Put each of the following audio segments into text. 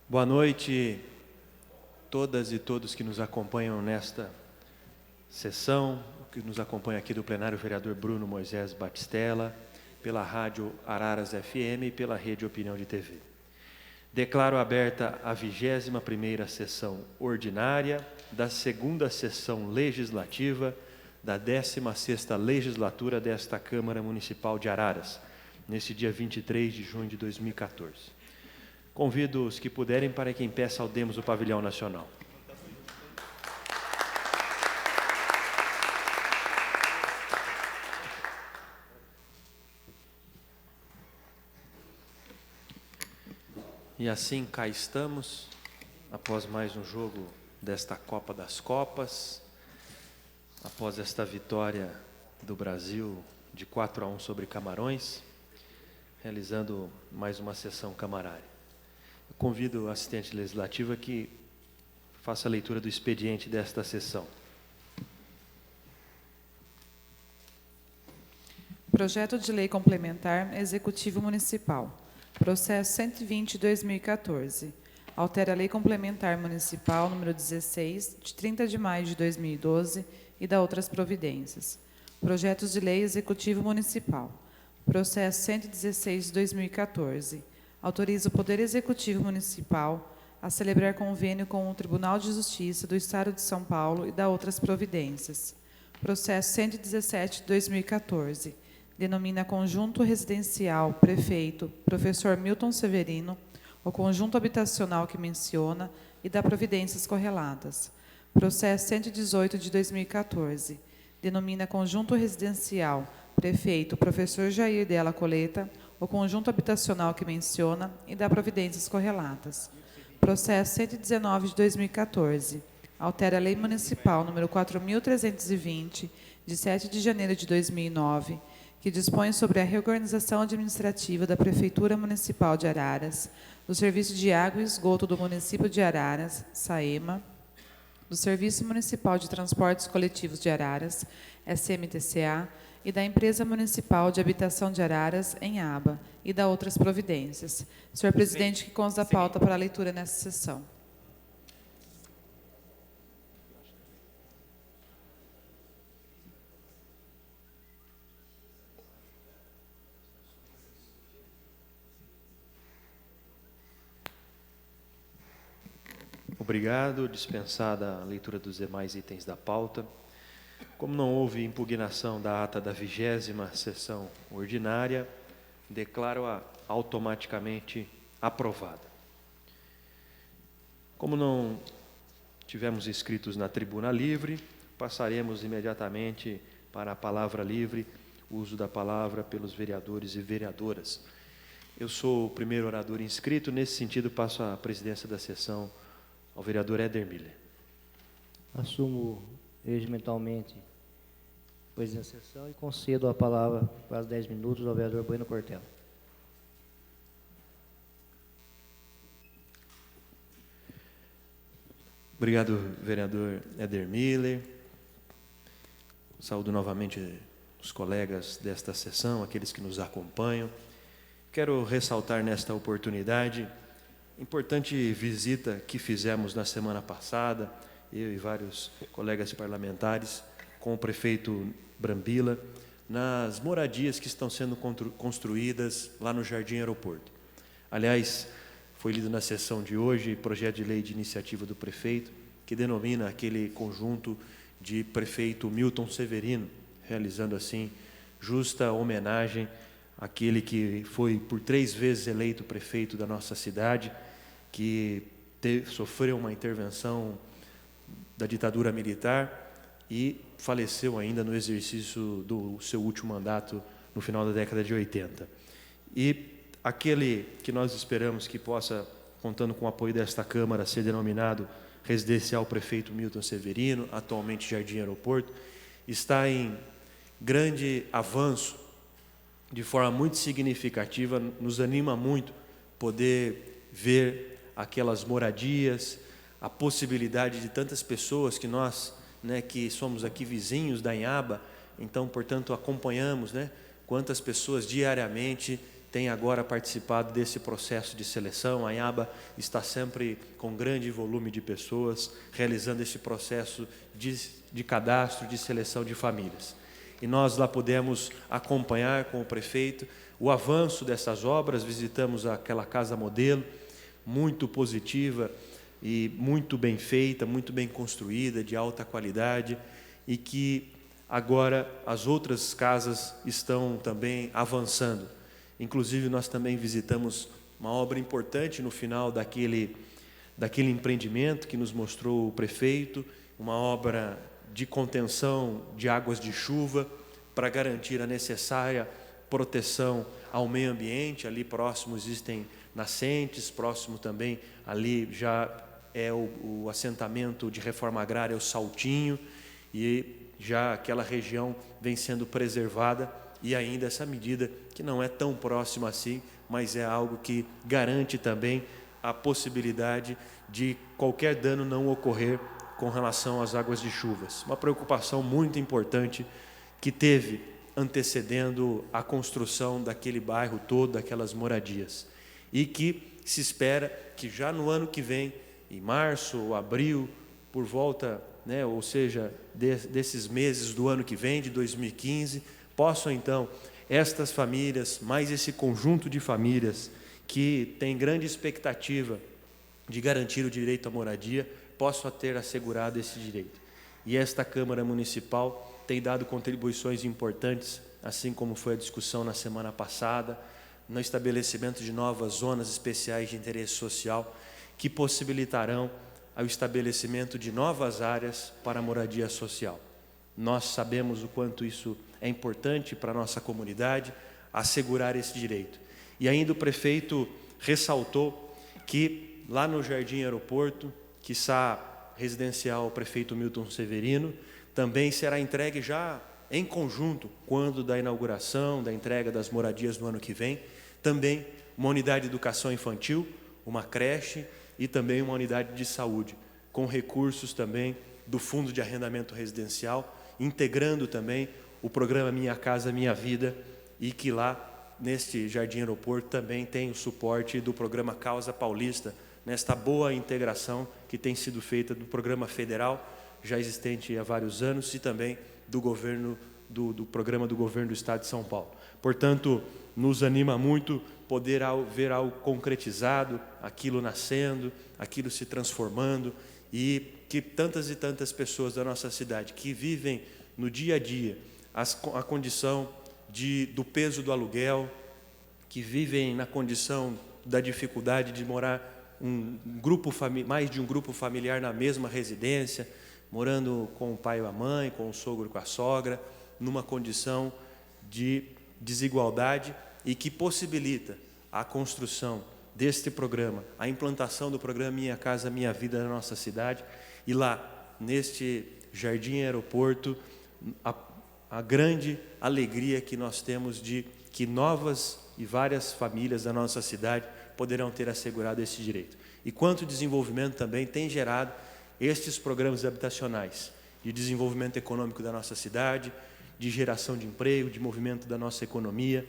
Boa noite, todas e todos que nos acompanham nesta sessão, que nos acompanha aqui do plenário, o vereador Bruno Moisés Batistella, pela rádio Araras FM e pela rede Opinião de TV. Declaro aberta a 21ª sessão ordinária da 2ª sessão legislativa da 16ª legislatura desta Câmara Municipal de Araras, nesse dia 23 de junho de 2014. Convido os que puderem para que em pé saudemos o pavilhão nacional. E assim cá estamos, após mais um jogo desta Copa das Copas, após esta vitória do Brasil de 4-1 sobre Camarões, realizando mais uma sessão camarária. Eu convido o assistente legislativo que faça a leitura do expediente desta sessão. Projeto de Lei Complementar Executivo Municipal. Processo 120/2014. Altera a Lei Complementar Municipal número 16, de 30 de maio de 2012 e dá outras providências. Projetos de Lei Executivo Municipal. Processo 116/2014. Autoriza o Poder Executivo Municipal a celebrar convênio com o Tribunal de Justiça do Estado de São Paulo e dá outras providências. Processo 117/2014. Denomina Conjunto Residencial Prefeito Professor Milton Severino o conjunto habitacional que menciona e dá providências correlatas. Processo 118/2014. Denomina Conjunto Residencial Prefeito Professor Jair Della Coleta o conjunto habitacional que menciona e dá providências correlatas. Processo 119/2014. Altera a Lei Municipal número 4.320, de 7 de janeiro de 2009, que dispõe sobre a reorganização administrativa da Prefeitura Municipal de Araras, do Serviço de Água e Esgoto do Município de Araras, SAEMA, do Serviço Municipal de Transportes Coletivos de Araras, SMTCA, e da Empresa Municipal de Habitação de Araras, ENHABA, e da outras providências. Senhor presidente, que consta a pauta para a leitura nessa sessão. Obrigado. Dispensada a leitura dos demais itens da pauta. Como não houve impugnação da ata da 20ª sessão ordinária, declaro-a automaticamente aprovada. Como não tivemos inscritos na tribuna livre, passaremos imediatamente para a palavra livre, o uso da palavra pelos vereadores e vereadoras. Eu sou o primeiro orador inscrito, nesse sentido passo a presidência da sessão ao vereador Éder Miller. Assumo regimentalmente a presidência da sessão e concedo a palavra para 10 minutos ao vereador Bueno Portela. Obrigado, vereador Éder Miller. Saúdo novamente os colegas desta sessão, aqueles que nos acompanham. Quero ressaltar nesta oportunidade importante visita que fizemos na semana passada, eu e vários colegas parlamentares, com o prefeito Brambila, nas moradias que estão sendo construídas lá no Jardim Aeroporto. Aliás, foi lido na sessão de hoje projeto de lei de iniciativa do prefeito, que denomina aquele conjunto de prefeito Milton Severino, realizando assim justa homenagem àquele que foi por 3 vezes eleito prefeito da nossa cidade, que sofreu uma intervenção da ditadura militar e faleceu ainda no exercício do seu último mandato no final da década de 80. E aquele que nós esperamos que possa, contando com o apoio desta Câmara, ser denominado residencial prefeito Milton Severino, atualmente Jardim Aeroporto, está em grande avanço, de forma muito significativa, nos anima muito poder ver aquelas moradias, a possibilidade de tantas pessoas que nós, que somos aqui vizinhos da ENHABA, então, portanto, acompanhamos, quantas pessoas diariamente tem agora participado desse processo de seleção. A Anhaba está sempre com grande volume de pessoas realizando esse processo de cadastro, de seleção de famílias. E nós lá pudemos acompanhar com o prefeito o avanço dessas obras. Visitamos aquela casa modelo, muito positiva e muito bem feita, muito bem construída, de alta qualidade, e que agora as outras casas estão também avançando. Inclusive, nós também visitamos uma obra importante no final daquele empreendimento que nos mostrou o prefeito, uma obra de contenção de águas de chuva para garantir a necessária proteção ao meio ambiente. Ali próximo existem nascentes, próximo também ali já é o assentamento de reforma agrária, o Saltinho, e já aquela região vem sendo preservada, e ainda essa medida que não é tão próxima assim, mas é algo que garante também a possibilidade de qualquer dano não ocorrer com relação às águas de chuvas. Uma preocupação muito importante que teve antecedendo a construção daquele bairro todo, daquelas moradias, e que se espera que já no ano que vem, em março ou abril, por volta, ou seja, desses meses do ano que vem, de 2015, possam então estas famílias, mais esse conjunto de famílias que tem grande expectativa de garantir o direito à moradia, possam ter assegurado esse direito. E esta Câmara Municipal tem dado contribuições importantes, assim como foi a discussão na semana passada, no estabelecimento de novas zonas especiais de interesse social, que possibilitarão o estabelecimento de novas áreas para a moradia social. Nós sabemos o quanto isso é importante para a nossa comunidade, assegurar esse direito. E ainda o prefeito ressaltou que lá no Jardim Aeroporto, quiçá residencial o prefeito Milton Severino, também será entregue já em conjunto, quando da inauguração, da entrega das moradias no ano que vem, também uma unidade de educação infantil, uma creche e também uma unidade de saúde, com recursos também do Fundo de Arrendamento Residencial, integrando também o programa Minha Casa Minha Vida, e que lá, neste Jardim Aeroporto, também tem o suporte do programa Causa Paulista, nesta boa integração que tem sido feita do programa federal, já existente há vários anos, e também do governo, do programa do governo do Estado de São Paulo. Portanto, nos anima muito poder ver algo concretizado, aquilo nascendo, aquilo se transformando, e que tantas e tantas pessoas da nossa cidade que vivem no dia a dia a condição do peso do aluguel, que vivem na condição da dificuldade de morar mais de um grupo familiar na mesma residência, morando com o pai ou a mãe, com o sogro e com a sogra, numa condição de desigualdade, e que possibilita a construção deste programa, a implantação do programa Minha Casa Minha Vida na nossa cidade. E lá, neste Jardim Aeroporto, a grande alegria que nós temos de que novas e várias famílias da nossa cidade poderão ter assegurado esse direito. E quanto desenvolvimento também tem gerado estes programas habitacionais, de desenvolvimento econômico da nossa cidade, de geração de emprego, de movimento da nossa economia.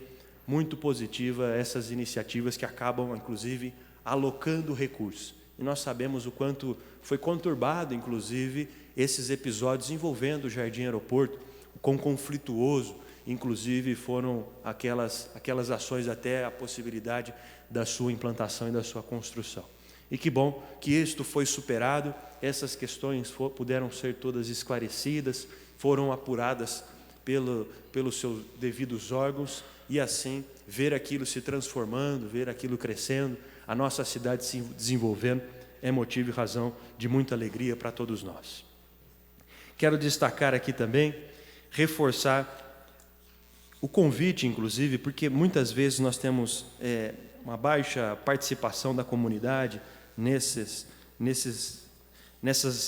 Muito positiva essas iniciativas que acabam, inclusive, alocando recursos. E nós sabemos o quanto foi conturbado, inclusive, esses episódios envolvendo o Jardim Aeroporto, o quão conflituoso, inclusive, foram aquelas ações até a possibilidade da sua implantação e da sua construção. E que bom que isto foi superado, essas questões puderam ser todas esclarecidas, foram apuradas pelos seus devidos órgãos, e assim ver aquilo se transformando, ver aquilo crescendo, a nossa cidade se desenvolvendo, é motivo e razão de muita alegria para todos nós. Quero destacar aqui também, reforçar o convite, inclusive, porque muitas vezes nós temos uma baixa participação da comunidade nessas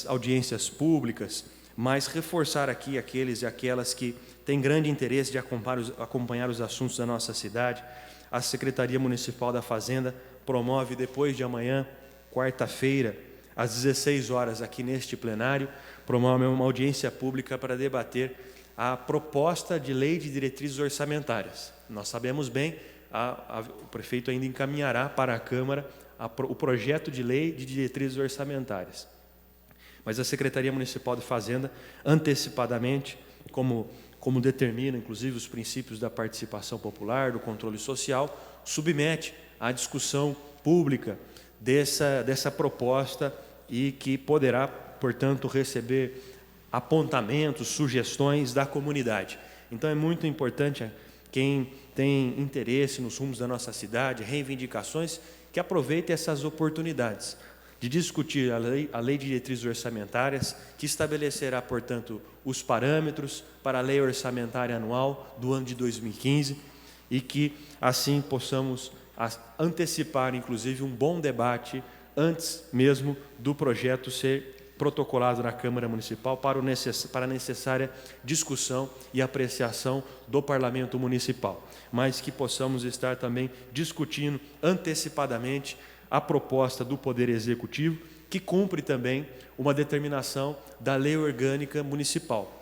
audiências públicas, mas reforçar aqui aqueles e aquelas que têm grande interesse de acompanhar os assuntos da nossa cidade. A Secretaria Municipal da Fazenda promove depois de amanhã, quarta-feira, às 16 horas, aqui neste plenário, promove uma audiência pública para debater a proposta de lei de diretrizes orçamentárias. Nós sabemos bem o prefeito ainda encaminhará para a Câmara o projeto de lei de diretrizes orçamentárias. Mas a Secretaria Municipal de Fazenda, antecipadamente, como determina, inclusive, os princípios da participação popular, do controle social, submete à discussão pública dessa proposta e que poderá, portanto, receber apontamentos, sugestões da comunidade. Então, é muito importante quem tem interesse nos rumos da nossa cidade, reivindicações, que aproveite essas oportunidades de discutir a lei de diretrizes orçamentárias, que estabelecerá, portanto, os parâmetros para a lei orçamentária anual do ano de 2015 e que, assim, possamos antecipar, inclusive, um bom debate antes mesmo do projeto ser protocolado na Câmara Municipal para a necessária discussão e apreciação do Parlamento Municipal, mas que possamos estar também discutindo antecipadamente a proposta do Poder Executivo, que cumpre também uma determinação da Lei Orgânica Municipal.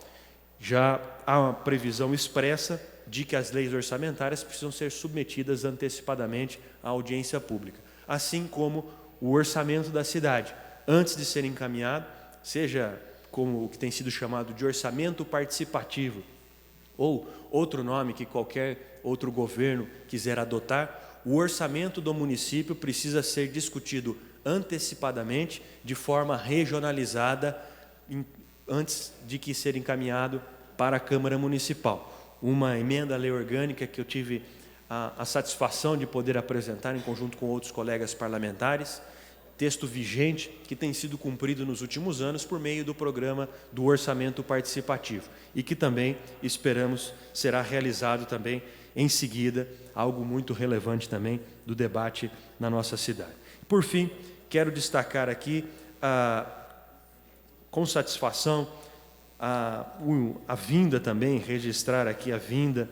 Já há uma previsão expressa de que as leis orçamentárias precisam ser submetidas antecipadamente à audiência pública, assim como o orçamento da cidade, antes de ser encaminhado, seja como o que tem sido chamado de orçamento participativo, ou outro nome que qualquer outro governo quiser adotar, o orçamento do município precisa ser discutido antecipadamente, de forma regionalizada, antes de que ser encaminhado para a Câmara Municipal. Uma emenda à lei orgânica que eu tive a satisfação de poder apresentar em conjunto com outros colegas parlamentares, texto vigente que tem sido cumprido nos últimos anos por meio do programa do orçamento participativo e que também esperamos será realizado também em seguida, algo muito relevante também do debate na nossa cidade. Por fim, quero destacar aqui, com satisfação, a vinda também, registrar aqui a vinda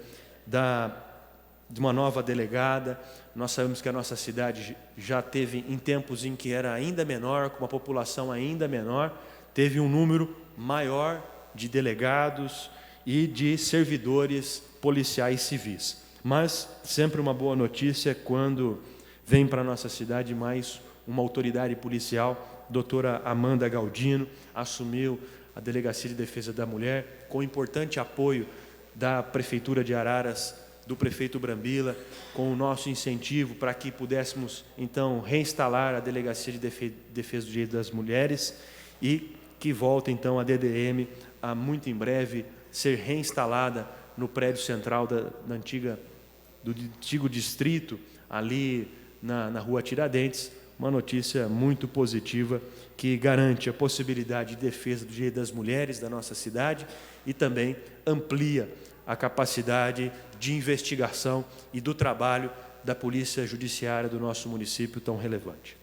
de uma nova delegada. Nós sabemos que a nossa cidade já teve, em tempos em que era ainda menor, com uma população ainda menor, teve um número maior de delegados e de servidores policiais civis. Mas sempre uma boa notícia quando vem para a nossa cidade mais uma autoridade policial, doutora Amanda Galdino, assumiu a Delegacia de Defesa da Mulher, com importante apoio da Prefeitura de Araras, do prefeito Brambila, com o nosso incentivo para que pudéssemos, então, reinstalar a Delegacia de Defesa do Direito das Mulheres e que volte, então, a DDM a, muito em breve, ser reinstalada no prédio central do antigo distrito, ali na Rua Tiradentes, uma notícia muito positiva que garante a possibilidade de defesa do direito das mulheres da nossa cidade e também amplia a capacidade de investigação e do trabalho da Polícia Judiciária do nosso município tão relevante.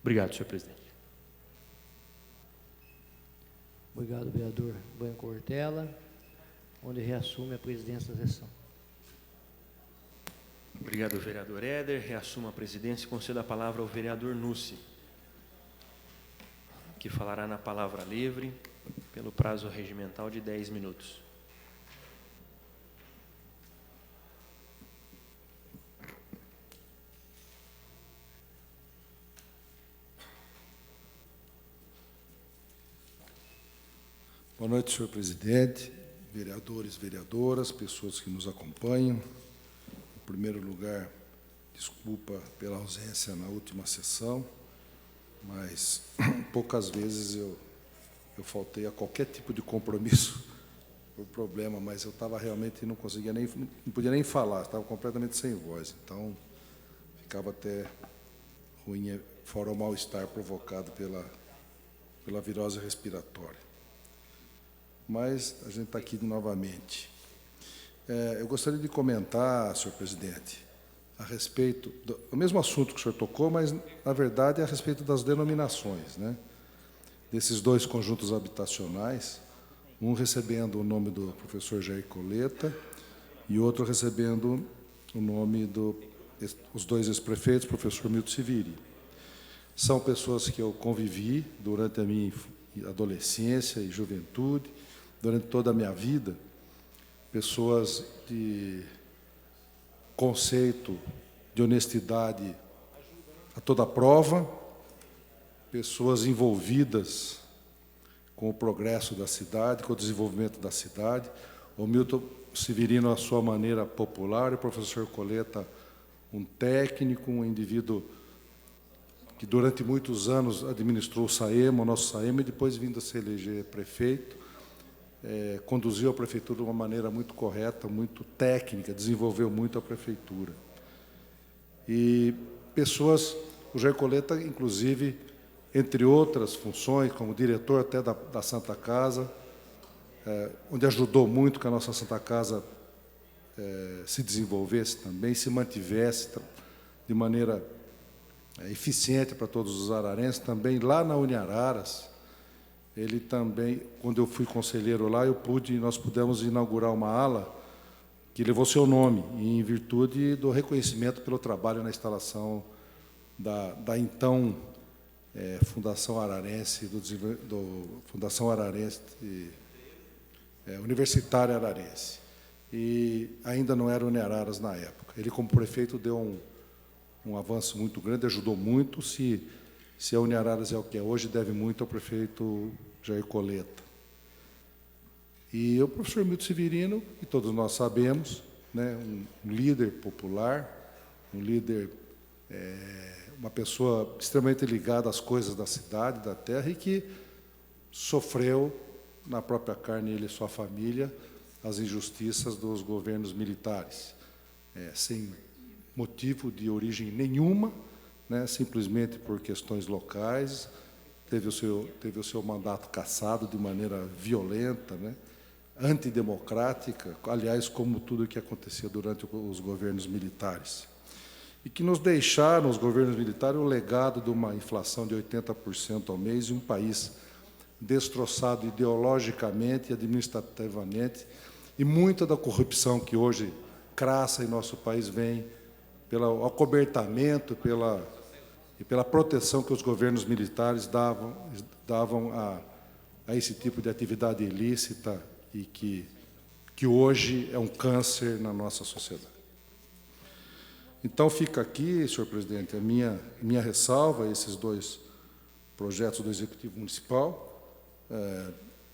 Obrigado, senhor presidente. Obrigado, vereador Bueno Cortella, onde reassume a presidência da sessão. Obrigado, vereador Éder. Reassumo a presidência e concedo a palavra ao vereador Nussi, que falará na palavra livre, pelo prazo regimental de 10 minutos. Boa noite, senhor presidente, vereadores, vereadoras, pessoas que nos acompanham. Em primeiro lugar, desculpa pela ausência na última sessão, mas poucas vezes eu faltei a qualquer tipo de compromisso por problema, mas eu estava realmente, não podia nem falar, estava completamente sem voz, então ficava até ruim, fora o mal-estar provocado pela virose respiratória. Mas a gente está aqui novamente. Eu gostaria de comentar, senhor presidente, a respeito do mesmo assunto que o senhor tocou, mas, na verdade, é a respeito das denominações, né? Desses dois conjuntos habitacionais, um recebendo o nome do professor Jair Coleta e outro recebendo o nome os dois ex-prefeitos, professor Milton Siviri. São pessoas que eu convivi durante a minha adolescência e juventude, durante toda a minha vida, pessoas de conceito de honestidade a toda prova, pessoas envolvidas com o progresso da cidade, com o desenvolvimento da cidade. O Milton Severino, à sua maneira popular, e o professor Coleta, um técnico, um indivíduo que durante muitos anos administrou o SAEMA, o nosso SAEMA, e depois vindo a se eleger prefeito, conduziu a prefeitura de uma maneira muito correta, muito técnica, desenvolveu muito a prefeitura. E pessoas, o Jair Coleta, inclusive, entre outras funções, como diretor até da Santa Casa, onde ajudou muito que a nossa Santa Casa se desenvolvesse também, se mantivesse de maneira eficiente para todos os ararenses. Também lá na Uniararas, ele também, quando eu fui conselheiro lá, nós pudemos inaugurar uma ala que levou seu nome, em virtude do reconhecimento pelo trabalho na instalação da então Fundação Ararense, Fundação Ararense, Universitária Ararense. E ainda não era Uniararas na época. Ele, como prefeito, deu um avanço muito grande, ajudou muito. Se a Uniararas é o que é hoje, deve muito ao prefeito Jair Coleta. E o professor Milton Severino, que todos nós sabemos, né, um líder popular, um líder, uma pessoa extremamente ligada às coisas da cidade, da terra, e que sofreu na própria carne, ele e sua família, as injustiças dos governos militares, sem motivo de origem nenhuma, né, simplesmente por questões locais. Teve o seu mandato cassado de maneira violenta, né, antidemocrática, aliás, como tudo o que acontecia durante os governos militares. E que nos deixaram, os governos militares, o legado de uma inflação de 80% ao mês e um país destroçado ideologicamente e administrativamente, e muita da corrupção que hoje crassa em nosso país vem pelo acobertamento e pela proteção que os governos militares davam a esse tipo de atividade ilícita e que hoje é um câncer na nossa sociedade. Então, fica aqui, senhor presidente, a minha ressalva a esses dois projetos do Executivo Municipal,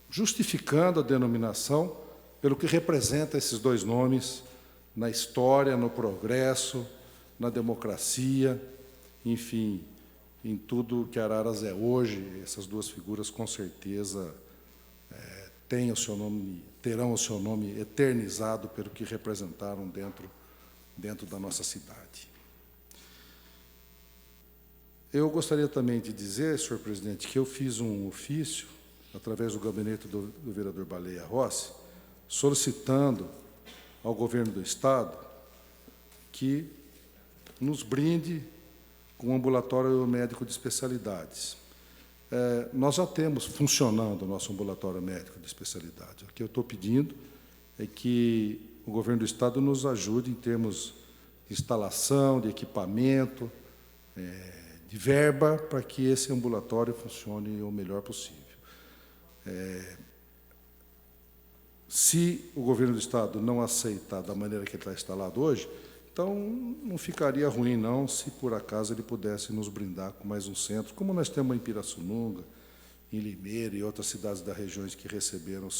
justificando a denominação pelo que representa esses dois nomes na história, no progresso, na democracia, enfim, em tudo que Araras é hoje. Essas duas figuras, com certeza, terão o seu nome eternizado pelo que representaram dentro da nossa cidade. Eu gostaria também de dizer, senhor presidente, que eu fiz um ofício, através do gabinete do vereador Baleia Rossi, solicitando ao governo do Estado que nos brinde com um ambulatório médico de especialidades. Nós já temos funcionando o nosso ambulatório médico de especialidade. O que eu estou pedindo é que o governo do Estado nos ajude em termos de instalação, de equipamento, de verba, para que esse ambulatório funcione o melhor possível. Se o governo do Estado não aceitar da maneira que ele está instalado hoje, então não ficaria ruim, não, se por acaso ele pudesse nos brindar com mais um centro, como nós temos em Pirassununga, em Limeira e outras cidades das regiões que receberam o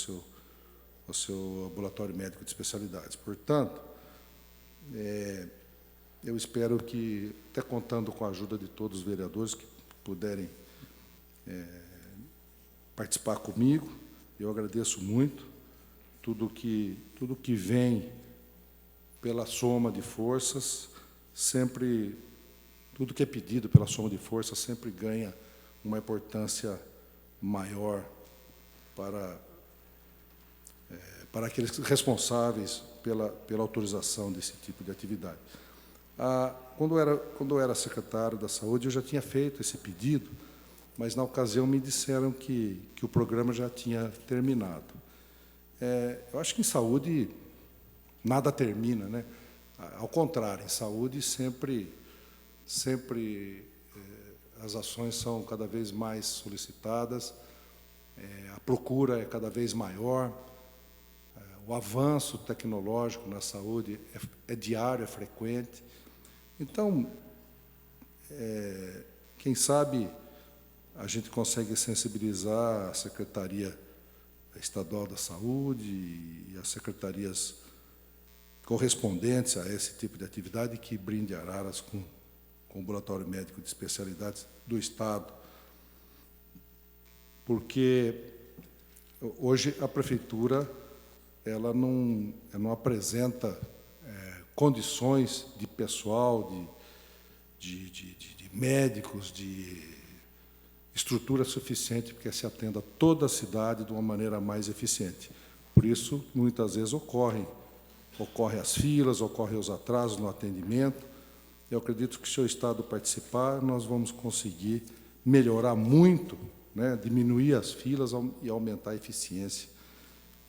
seu ambulatório médico de especialidades. Portanto, eu espero que, até contando com a ajuda de todos os vereadores que puderem participar comigo, eu agradeço muito tudo que vem pela soma de forças, sempre, tudo que é pedido pela soma de forças sempre ganha uma importância maior para aqueles responsáveis pela autorização desse tipo de atividade. Quando eu era secretário da Saúde, eu já tinha feito esse pedido, mas, na ocasião, me disseram que o programa já tinha terminado. Eu acho que em saúde nada termina, né? Ao contrário, em saúde sempre as ações são cada vez mais solicitadas, a procura é cada vez maior, o avanço tecnológico na saúde é diário, é frequente, Então, quem sabe a gente consegue sensibilizar a Secretaria Estadual da Saúde e as secretarias correspondentes a esse tipo de atividade que brinde Araras com o ambulatório médico de especialidades do Estado. Porque hoje a Prefeitura ela não apresenta condições de pessoal, de médicos, de estrutura suficiente para que se atenda toda a cidade de uma maneira mais eficiente. Por isso, muitas vezes ocorrem as filas, ocorrem os atrasos no atendimento. Eu acredito que, se o Estado participar, nós vamos conseguir melhorar muito, né, diminuir as filas e aumentar a eficiência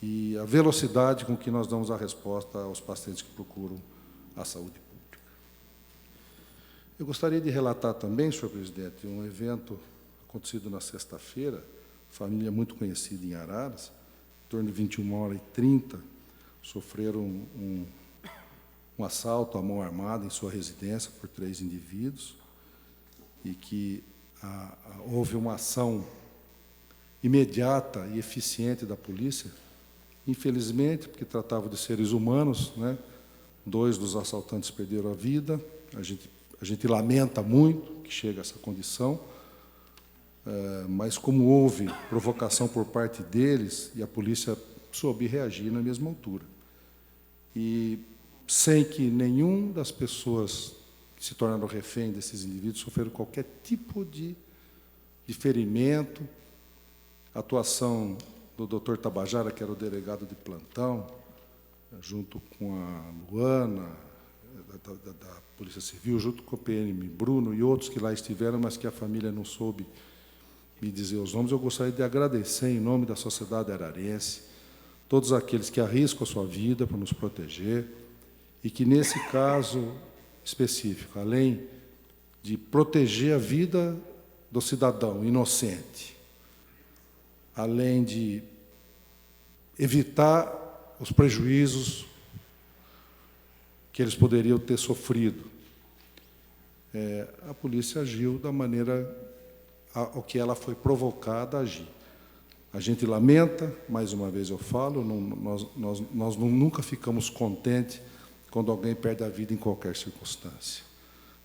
e a velocidade com que nós damos a resposta aos pacientes que procuram a saúde pública. Eu gostaria de relatar também, senhor presidente, um evento acontecido na sexta-feira, família muito conhecida em Araras, em torno de 21h30, sofreram um assalto à mão armada em sua residência por 3 indivíduos, e que houve uma ação imediata e eficiente da polícia. Infelizmente, porque tratava de seres humanos, né, 2 dos assaltantes perderam a vida. A gente lamenta muito que chegue a essa condição, mas como houve provocação por parte deles, e a polícia soube reagir na mesma altura. E sem que nenhum das pessoas que se tornaram refém desses indivíduos sofreram qualquer tipo de ferimento. A atuação do Dr. Tabajara, que era o delegado de plantão, junto com a Luana, da Polícia Civil, junto com o PM Bruno e outros que lá estiveram, mas que a família não soube me dizer os nomes. Eu gostaria de agradecer, em nome da sociedade ararense, todos aqueles que arriscam a sua vida para nos proteger, e que, nesse caso específico, além de proteger a vida do cidadão inocente, além de evitar os prejuízos que eles poderiam ter sofrido, a polícia agiu da maneira ao que ela foi provocada a agir. A gente lamenta, mais uma vez eu falo, nós nunca ficamos contentes quando alguém perde a vida em qualquer circunstância.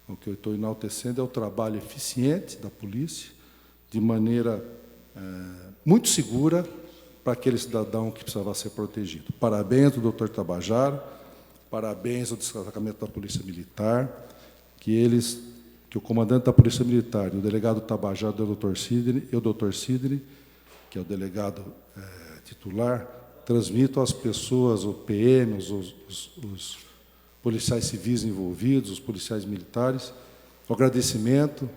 O que eu estou enaltecendo é o trabalho eficiente da polícia, de maneira muito segura para aquele cidadão que precisava ser protegido. Parabéns ao doutor Tabajara, parabéns ao destacamento da Polícia Militar, que o comandante da Polícia Militar, o delegado Tabajara, o doutor Sidney, e o doutor Sidney, que é o delegado titular, transmitam às pessoas, os PMs, os policiais civis envolvidos, os policiais militares, o agradecimento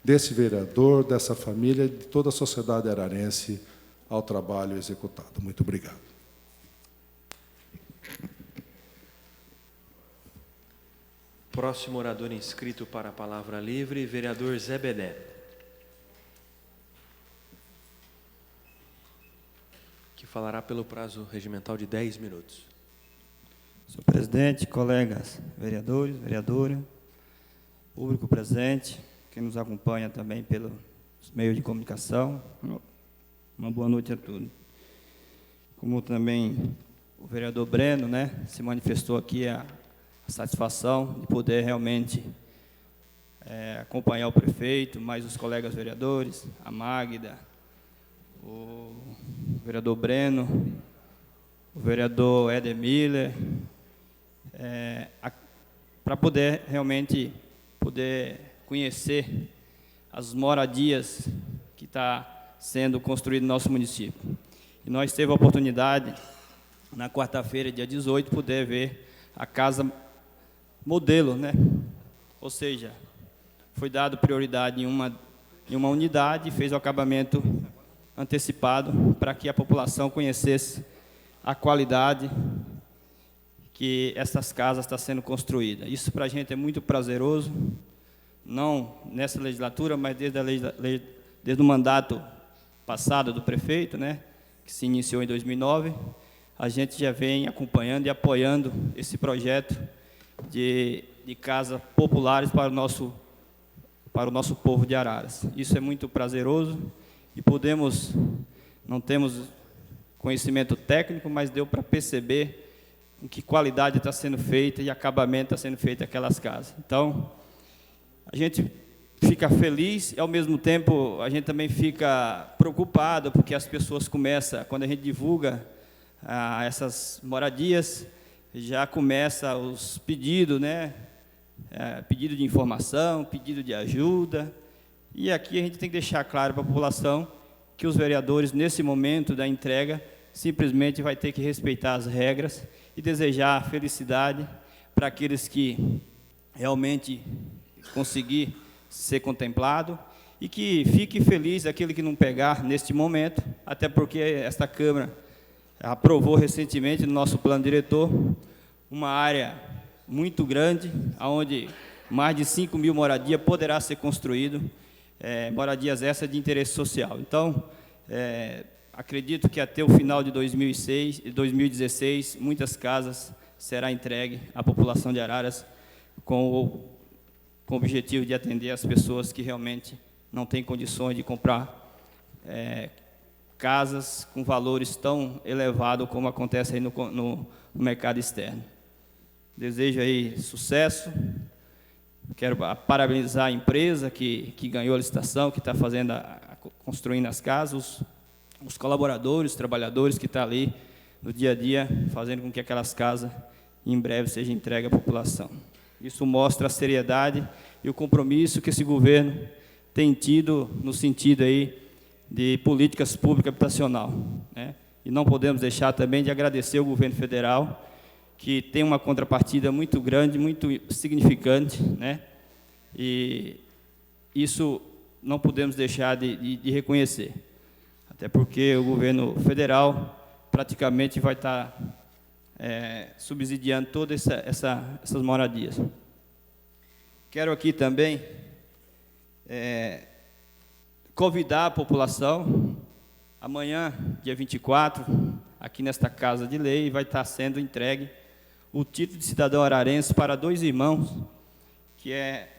desse vereador, dessa família, de toda a sociedade ararense ao trabalho executado. Muito obrigado. Próximo orador inscrito para a palavra livre, vereador Zé Bené, que falará pelo prazo regimental de 10 minutos. Senhor presidente, colegas vereadores, vereadora, público presente, quem nos acompanha também pelos meios de comunicação, uma boa noite a todos. Como também o vereador Breno, né, se manifestou aqui a satisfação de poder realmente acompanhar o prefeito, mais os colegas vereadores, a Magda, o vereador Breno, o vereador Éder Miller, para poder realmente conhecer as moradias que está sendo construídas no nosso município. E nós tivemos a oportunidade, na quarta-feira, dia 18, poder ver a casa modelo, né? Ou seja, foi dado prioridade em uma unidade, fez o acabamento antecipado para que a população conhecesse a qualidade que essas casas estão sendo construídas. Isso para a gente é muito prazeroso, não nessa legislatura, mas desde o mandato passado do prefeito, né, que se iniciou em 2009, a gente já vem acompanhando e apoiando esse projeto de de casas populares para o nosso povo de Araras. Isso é muito prazeroso e não temos conhecimento técnico, mas deu para perceber com que qualidade está sendo feita e acabamento está sendo feito aquelas casas. Então, a gente fica feliz e, ao mesmo tempo, a gente também fica preocupado, porque as pessoas começam, quando a gente divulga essas moradias, já começa os pedidos, né? Pedido de informação, pedido de ajuda. E aqui a gente tem que deixar claro para a população que os vereadores, nesse momento da entrega, simplesmente vai ter que respeitar as regras e desejar felicidade para aqueles que realmente conseguir ser contemplado, e que fique feliz aquele que não pegar neste momento, até porque esta Câmara aprovou recentemente no nosso plano diretor uma área muito grande, onde mais de 5.000 moradias poderá ser construído, moradias essas de interesse social. Então, acredito que até o final de 2016, muitas casas serão entregues à população de Araras com o objetivo de atender as pessoas que realmente não têm condições de comprar casas com valores tão elevados como acontece aí no mercado externo. Desejo aí sucesso. Quero parabenizar a empresa que ganhou a licitação, que está construindo as casas, os colaboradores, os trabalhadores que estão ali no dia a dia, fazendo com que aquelas casas, em breve, sejam entregues à população. Isso mostra a seriedade e o compromisso que esse governo tem tido no sentido aí de políticas públicas habitacional, né? E não podemos deixar também de agradecer ao governo federal, que tem uma contrapartida muito grande, muito significante, né? E isso não podemos deixar de reconhecer, até porque o governo federal praticamente vai estar subsidiando todas essas moradias. Quero aqui também convidar a população, amanhã, dia 24, aqui nesta Casa de Lei, vai estar sendo entregue o título de cidadão ararense para 2 irmãos, que é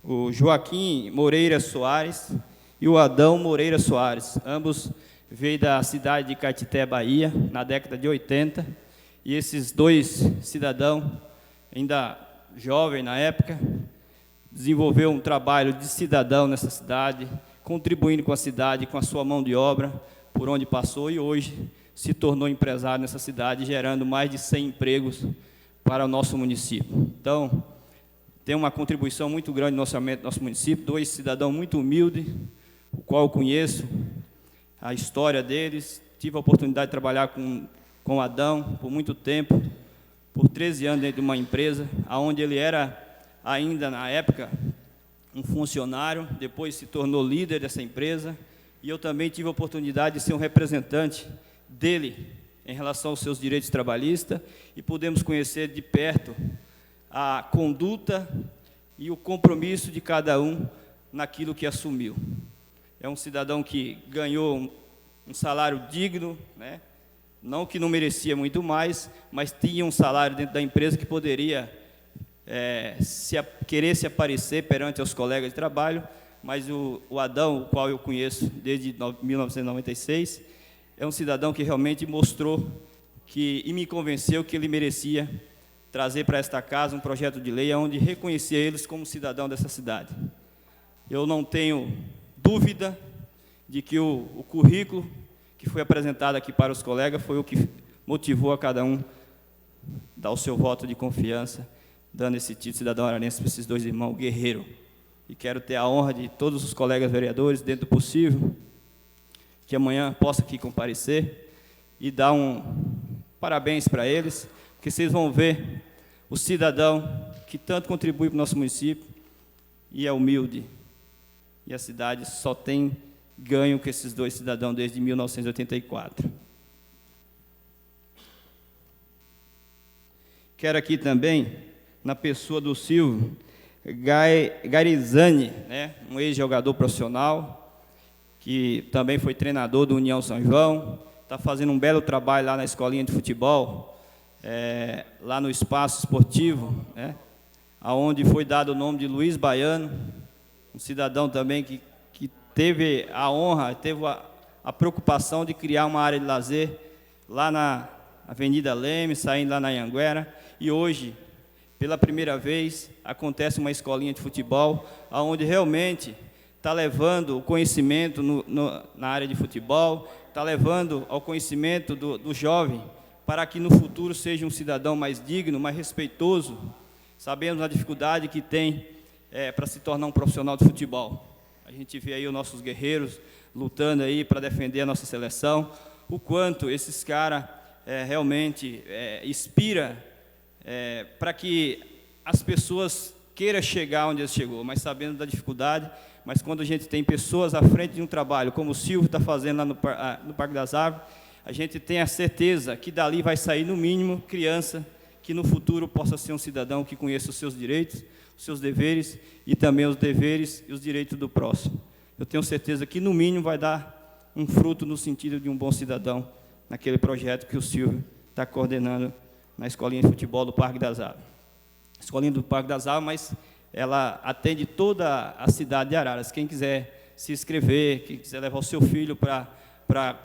o Joaquim Moreira Soares e o Adão Moreira Soares. Ambos veio da cidade de Caetité, Bahia, na década de 80, e esses 2 cidadãos, ainda jovem na época, desenvolveu um trabalho de cidadão nessa cidade, contribuindo com a cidade, com a sua mão de obra, por onde passou, e hoje se tornou empresário nessa cidade, gerando mais de 100 empregos para o nosso município. Então, tem uma contribuição muito grande no orçamento do nosso município, 2 cidadãos muito humildes, o qual eu conheço a história deles, tive a oportunidade de trabalhar com o Adão por muito tempo, por 13 anos dentro de uma empresa, onde ele era ainda, na época, um funcionário, depois se tornou líder dessa empresa, e eu também tive a oportunidade de ser um representante dele em relação aos seus direitos trabalhistas, e pudemos conhecer de perto a conduta e o compromisso de cada um naquilo que assumiu. É um cidadão que ganhou um salário digno, né? Não que não merecia muito mais, mas tinha um salário dentro da empresa que poderia querer se aparecer perante os colegas de trabalho, mas o Adão, o qual eu conheço desde 1996, é um cidadão que realmente mostrou e me convenceu que ele merecia trazer para esta casa um projeto de lei onde reconhecia eles como cidadão dessa cidade. Eu não tenho dúvida de que o currículo que foi apresentado aqui para os colegas foi o que motivou a cada um dar o seu voto de confiança, dando esse título de cidadão ararense para esses 2 irmãos guerreiros. E quero ter a honra de todos os colegas vereadores, dentro do possível, que amanhã possa aqui comparecer e dar parabéns para eles, porque vocês vão ver o cidadão que tanto contribui para o nosso município e é humilde. E a cidade só tem ganho com esses 2 cidadãos desde 1984. Quero aqui também, na pessoa do Silvio Garizani, né, um ex-jogador profissional, que também foi treinador do União São João, está fazendo um belo trabalho lá na escolinha de futebol, lá no espaço esportivo, né, onde foi dado o nome de Luiz Baiano, um cidadão também que teve a honra, teve a preocupação de criar uma área de lazer lá na Avenida Leme, saindo lá na Anhanguera, e hoje, pela primeira vez, acontece uma escolinha de futebol, onde realmente está levando o conhecimento na área de futebol, está levando ao conhecimento do jovem, para que no futuro seja um cidadão mais digno, mais respeitoso. Sabemos a dificuldade que tem para se tornar um profissional de futebol. A gente vê aí os nossos guerreiros lutando aí para defender a nossa seleção, o quanto esses caras realmente inspira para que as pessoas queiram chegar onde eles chegou, mas sabendo da dificuldade. Mas quando a gente tem pessoas à frente de um trabalho, como o Silvio está fazendo lá no Parque das Árvores, a gente tem a certeza que dali vai sair, no mínimo, criança que no futuro possa ser um cidadão que conheça os seus direitos, os seus deveres e também os deveres e os direitos do próximo. Eu tenho certeza que, no mínimo, vai dar um fruto no sentido de um bom cidadão naquele projeto que o Silvio está coordenando na Escolinha de Futebol do Parque das Árvores. Escolinha do Parque das Árvores, mas ela atende toda a cidade de Araras. Quem quiser se inscrever, quem quiser levar o seu filho para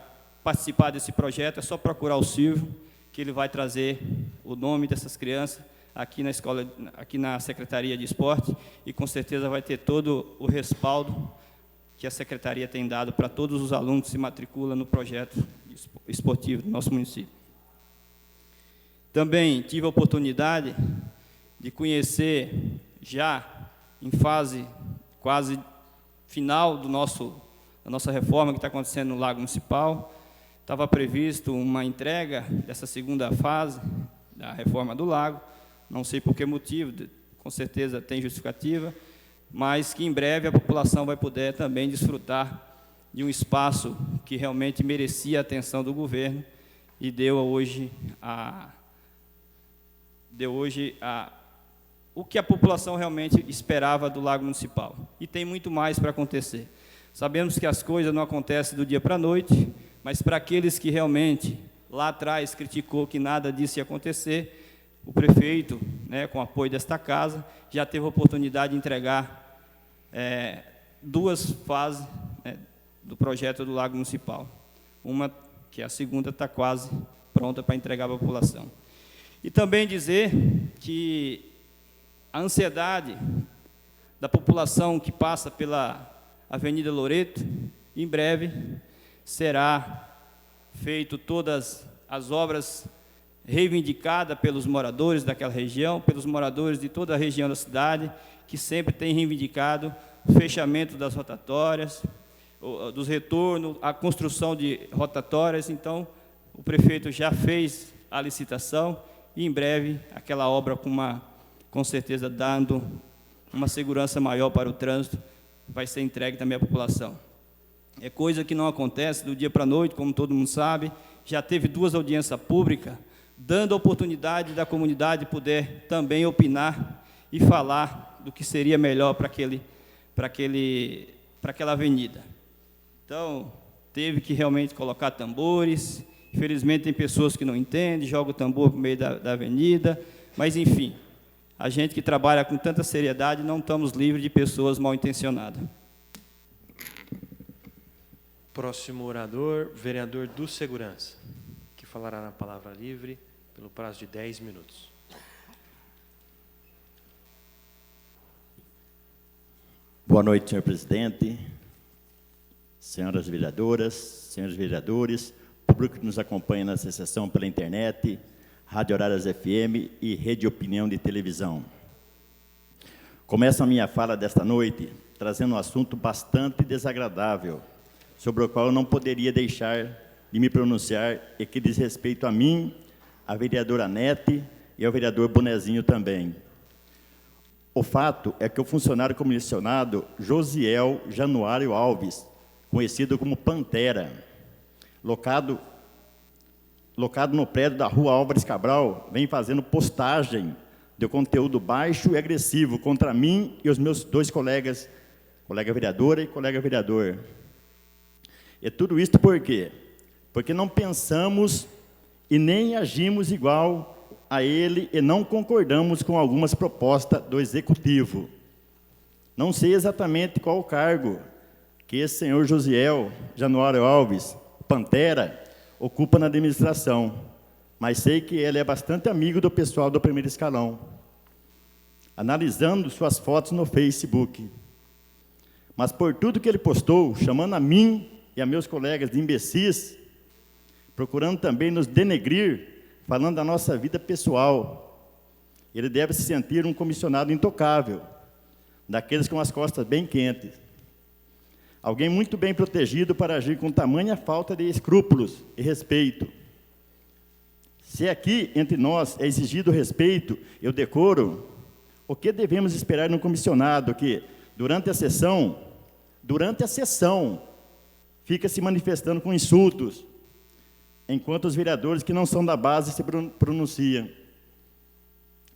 participar desse projeto, é só procurar o Silvio, que ele vai trazer o nome dessas crianças aqui na escola, aqui na Secretaria de Esporte, e com certeza vai ter todo o respaldo que a Secretaria tem dado para todos os alunos que se matriculam no projeto esportivo do nosso município. Também tive a oportunidade de conhecer, já em fase quase final da nossa reforma que está acontecendo no Lago Municipal. Estava previsto uma entrega dessa segunda fase da reforma do Lago, não sei por que motivo, com certeza tem justificativa, mas que em breve a população vai poder também desfrutar de um espaço que realmente merecia a atenção do governo e deu hoje o que a população realmente esperava do Lago Municipal. E tem muito mais para acontecer. Sabemos que as coisas não acontecem do dia para a noite, mas para aqueles que realmente, lá atrás, criticou que nada disso ia acontecer, o prefeito, né, com o apoio desta casa, já teve a oportunidade de entregar 2 fases, né, do projeto do Lago Municipal. Uma, que é a segunda, está quase pronta para entregar à população. E também dizer que a ansiedade da população que passa pela Avenida Loreto, em breve será feito todas as obras reivindicadas pelos moradores daquela região, pelos moradores de toda a região da cidade, que sempre têm reivindicado o fechamento das rotatórias, dos retornos, a construção de rotatórias. Então, o prefeito já fez a licitação e, em breve, aquela obra, com certeza, dando uma segurança maior para o trânsito, vai ser entregue também à população. É coisa que não acontece do dia para a noite, como todo mundo sabe. Já teve 2 audiências públicas, dando a oportunidade da comunidade poder também opinar e falar do que seria melhor para aquela avenida. Então, teve que realmente colocar tambores. Infelizmente, tem pessoas que não entendem, jogam o tambor no meio da avenida, mas, enfim, a gente que trabalha com tanta seriedade, não estamos livres de pessoas mal intencionadas. Próximo orador, vereador do Segurança, que falará na palavra livre pelo prazo de 10 minutos. Boa noite, senhor presidente, senhoras vereadoras, senhores vereadores, público que nos acompanha na sessão pela internet, Rádio Araras FM e Rede Opinião de Televisão. Começo a minha fala desta noite trazendo um assunto bastante desagradável, sobre o qual eu não poderia deixar de me pronunciar, e que diz respeito a mim, a vereadora Nete e ao vereador Bonezinho também. O fato é que o funcionário comissionado Josiel Januário Alves, conhecido como Pantera, locado no prédio da Rua Álvares Cabral, vem fazendo postagem de conteúdo baixo e agressivo contra mim e os meus 2 colegas, colega vereadora e colega vereador. E tudo isso por quê? Porque não pensamos e nem agimos igual a ele e não concordamos com algumas propostas do Executivo. Não sei exatamente qual o cargo que esse senhor Josiel Januário Alves Pantera ocupa na administração, mas sei que ele é bastante amigo do pessoal do primeiro escalão, analisando suas fotos no Facebook. Mas por tudo que ele postou, chamando a mim e a meus colegas de imbecis, procurando também nos denegrir, falando da nossa vida pessoal, ele deve se sentir um comissionado intocável, daqueles com as costas bem quentes. Alguém muito bem protegido para agir com tamanha falta de escrúpulos e respeito. Se aqui, entre nós, é exigido respeito e o decoro, o que devemos esperar no comissionado que, durante a sessão, fica se manifestando com insultos, enquanto os vereadores que não são da base se pronunciam?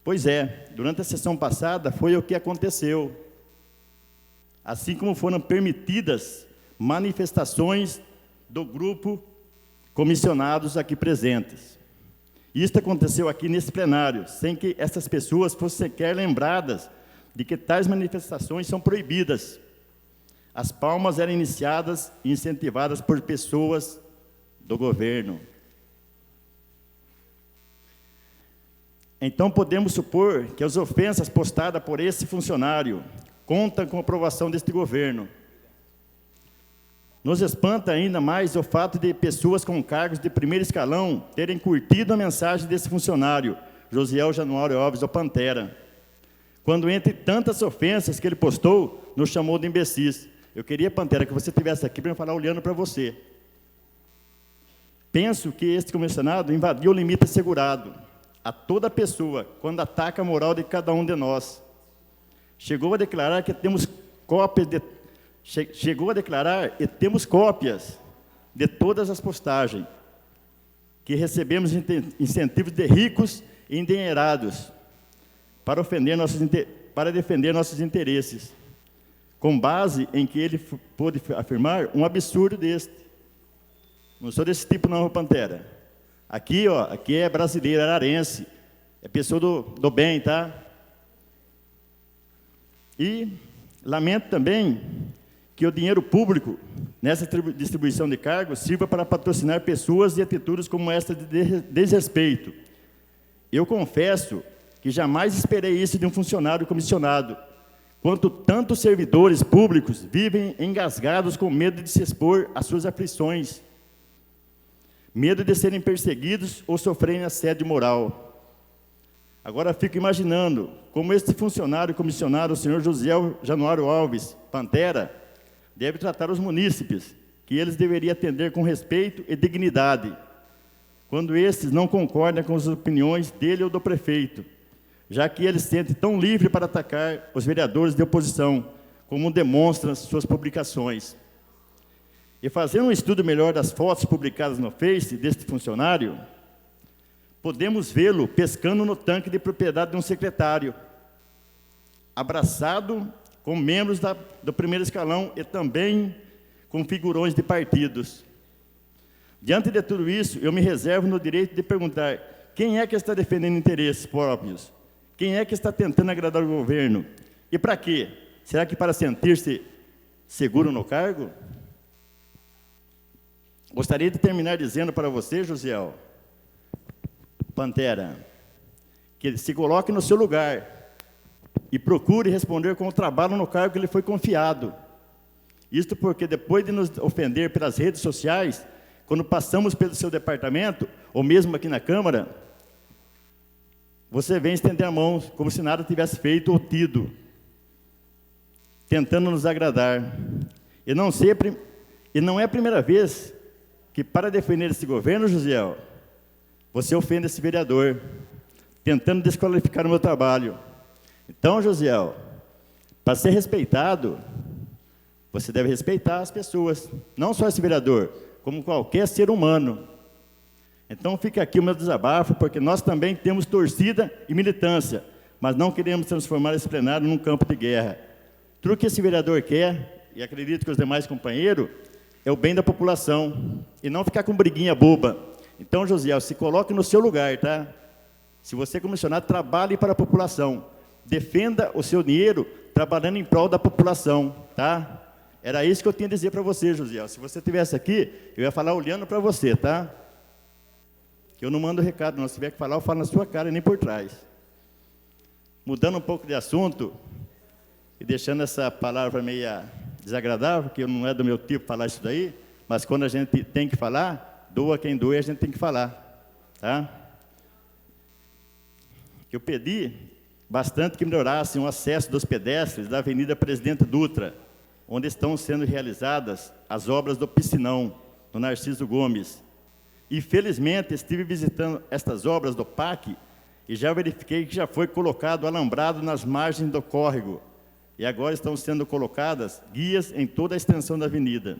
Pois é, durante a sessão passada foi o que aconteceu. Assim como foram permitidas manifestações do grupo comissionados aqui presentes. Isto aconteceu aqui nesse plenário, sem que essas pessoas fossem sequer lembradas de que tais manifestações são proibidas. As palmas eram iniciadas e incentivadas por pessoas do governo. Então, podemos supor que as ofensas postadas por esse funcionário contam com a aprovação deste governo. Nos espanta ainda mais o fato de pessoas com cargos de primeiro escalão terem curtido a mensagem desse funcionário, Josiel Januário Alves, o Pantera, quando, entre tantas ofensas que ele postou, nos chamou de imbecis. Eu queria, Pantera, que você estivesse aqui para eu falar olhando para você. Penso que este comissionado invadiu o limite assegurado a toda pessoa quando ataca a moral de cada um de nós. Chegou a declarar e temos cópias de todas as postagens, que recebemos incentivos de ricos e endinheirados para defender nossos interesses, com base em que ele pôde afirmar um absurdo deste. Não sou desse tipo não, Pantera. Aqui é brasileiro, ararense, é pessoa do bem, tá? E lamento também que o dinheiro público, nessa distribuição de cargos, sirva para patrocinar pessoas e atitudes como esta de desrespeito. Eu confesso que jamais esperei isso de um funcionário comissionado, quanto tantos servidores públicos vivem engasgados com medo de se expor às suas aflições, medo de serem perseguidos ou sofrerem assédio moral. Agora fico imaginando como este funcionário comissionado, o senhor Josiel Januário Alves Pantera, deve tratar os munícipes, que eles deveriam atender com respeito e dignidade, quando estes não concordam com as opiniões dele ou do prefeito, já que ele se sente tão livre para atacar os vereadores de oposição, como demonstram suas publicações. E fazendo um estudo melhor das fotos publicadas no Face deste funcionário, podemos vê-lo pescando no tanque de propriedade de um secretário, abraçado com membros do primeiro escalão e também com figurões de partidos. Diante de tudo isso, eu me reservo no direito de perguntar: quem é que está defendendo interesses próprios? Quem é que está tentando agradar o governo? E para quê? Será que para sentir-se seguro no cargo? Gostaria de terminar dizendo para você, Josiel Pantera, que se coloque no seu lugar e procure responder com o trabalho no cargo que lhe foi confiado. Isto porque depois de nos ofender pelas redes sociais, quando passamos pelo seu departamento, ou mesmo aqui na Câmara, você vem estender a mão como se nada tivesse feito ou tido, tentando nos agradar. E não é a primeira vez que, para defender esse governo, Josiel, você ofende esse vereador, tentando desqualificar o meu trabalho. Então, Josiel, para ser respeitado, você deve respeitar as pessoas, não só esse vereador, como qualquer ser humano. Então, fica aqui o meu desabafo, porque nós também temos torcida e militância, mas não queremos transformar esse plenário num campo de guerra. Tudo que esse vereador quer, e acredito que os demais companheiros, é o bem da população, e não ficar com briguinha boba. Então, Josiel, se coloque no seu lugar, tá? Se você, comissionado, trabalhe para a população. Defenda o seu dinheiro trabalhando em prol da população, tá? Era isso que eu tinha a dizer para você, Josiel. Se você estivesse aqui, eu ia falar olhando para você, tá? Que eu não mando recado, não. Se tiver que falar, eu falo na sua cara e nem por trás. Mudando um pouco de assunto, e deixando essa palavra meio desagradável, que não é do meu tipo falar isso daí, mas quando a gente tem que falar, doa quem doa, a gente tem que falar, tá? Eu pedi bastante que melhorassem o acesso dos pedestres da Avenida Presidente Dutra, onde estão sendo realizadas as obras do Piscinão, no Narciso Gomes. E, felizmente, estive visitando estas obras do PAC e já verifiquei que já foi colocado alambrado nas margens do córrego. E agora estão sendo colocadas guias em toda a extensão da avenida.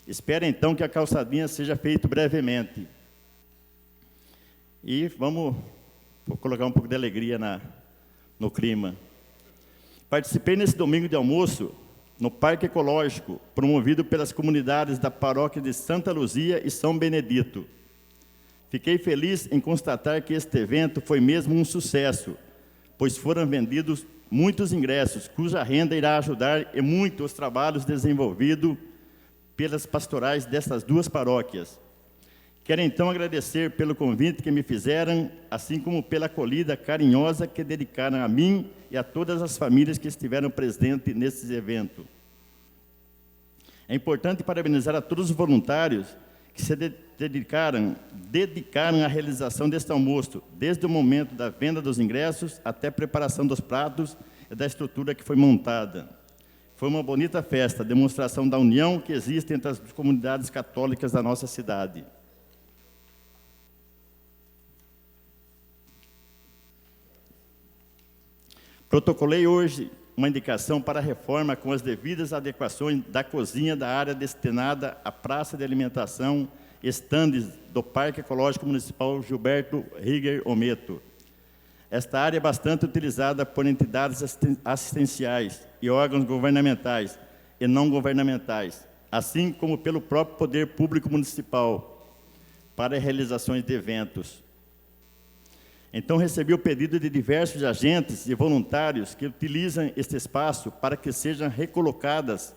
Espero, então, que a calçadinha seja feita brevemente. E vou colocar um pouco de alegria no clima. Participei nesse domingo de almoço no Parque Ecológico, promovido pelas comunidades da paróquia de Santa Luzia e São Benedito. Fiquei feliz em constatar que este evento foi mesmo um sucesso, pois foram vendidos muitos ingressos, cuja renda irá ajudar e muito os trabalhos desenvolvidos pelas pastorais dessas duas paróquias. Quero, então, agradecer pelo convite que me fizeram, assim como pela acolhida carinhosa que dedicaram a mim e a todas as famílias que estiveram presentes nesses eventos. É importante parabenizar a todos os voluntários que se dedicaram à realização deste almoço, desde o momento da venda dos ingressos até a preparação dos pratos e da estrutura que foi montada. Foi uma bonita festa, demonstração da união que existe entre as comunidades católicas da nossa cidade. Protocolei hoje uma indicação para a reforma com as devidas adequações da cozinha da área destinada à praça de alimentação, estandes do Parque Ecológico Municipal Gilberto Rieger Ometo. Esta área é bastante utilizada por entidades assistenciais e órgãos governamentais e não governamentais, assim como pelo próprio poder público municipal, para realizações de eventos. Então, recebi o pedido de diversos agentes e voluntários que utilizam este espaço para que sejam recolocadas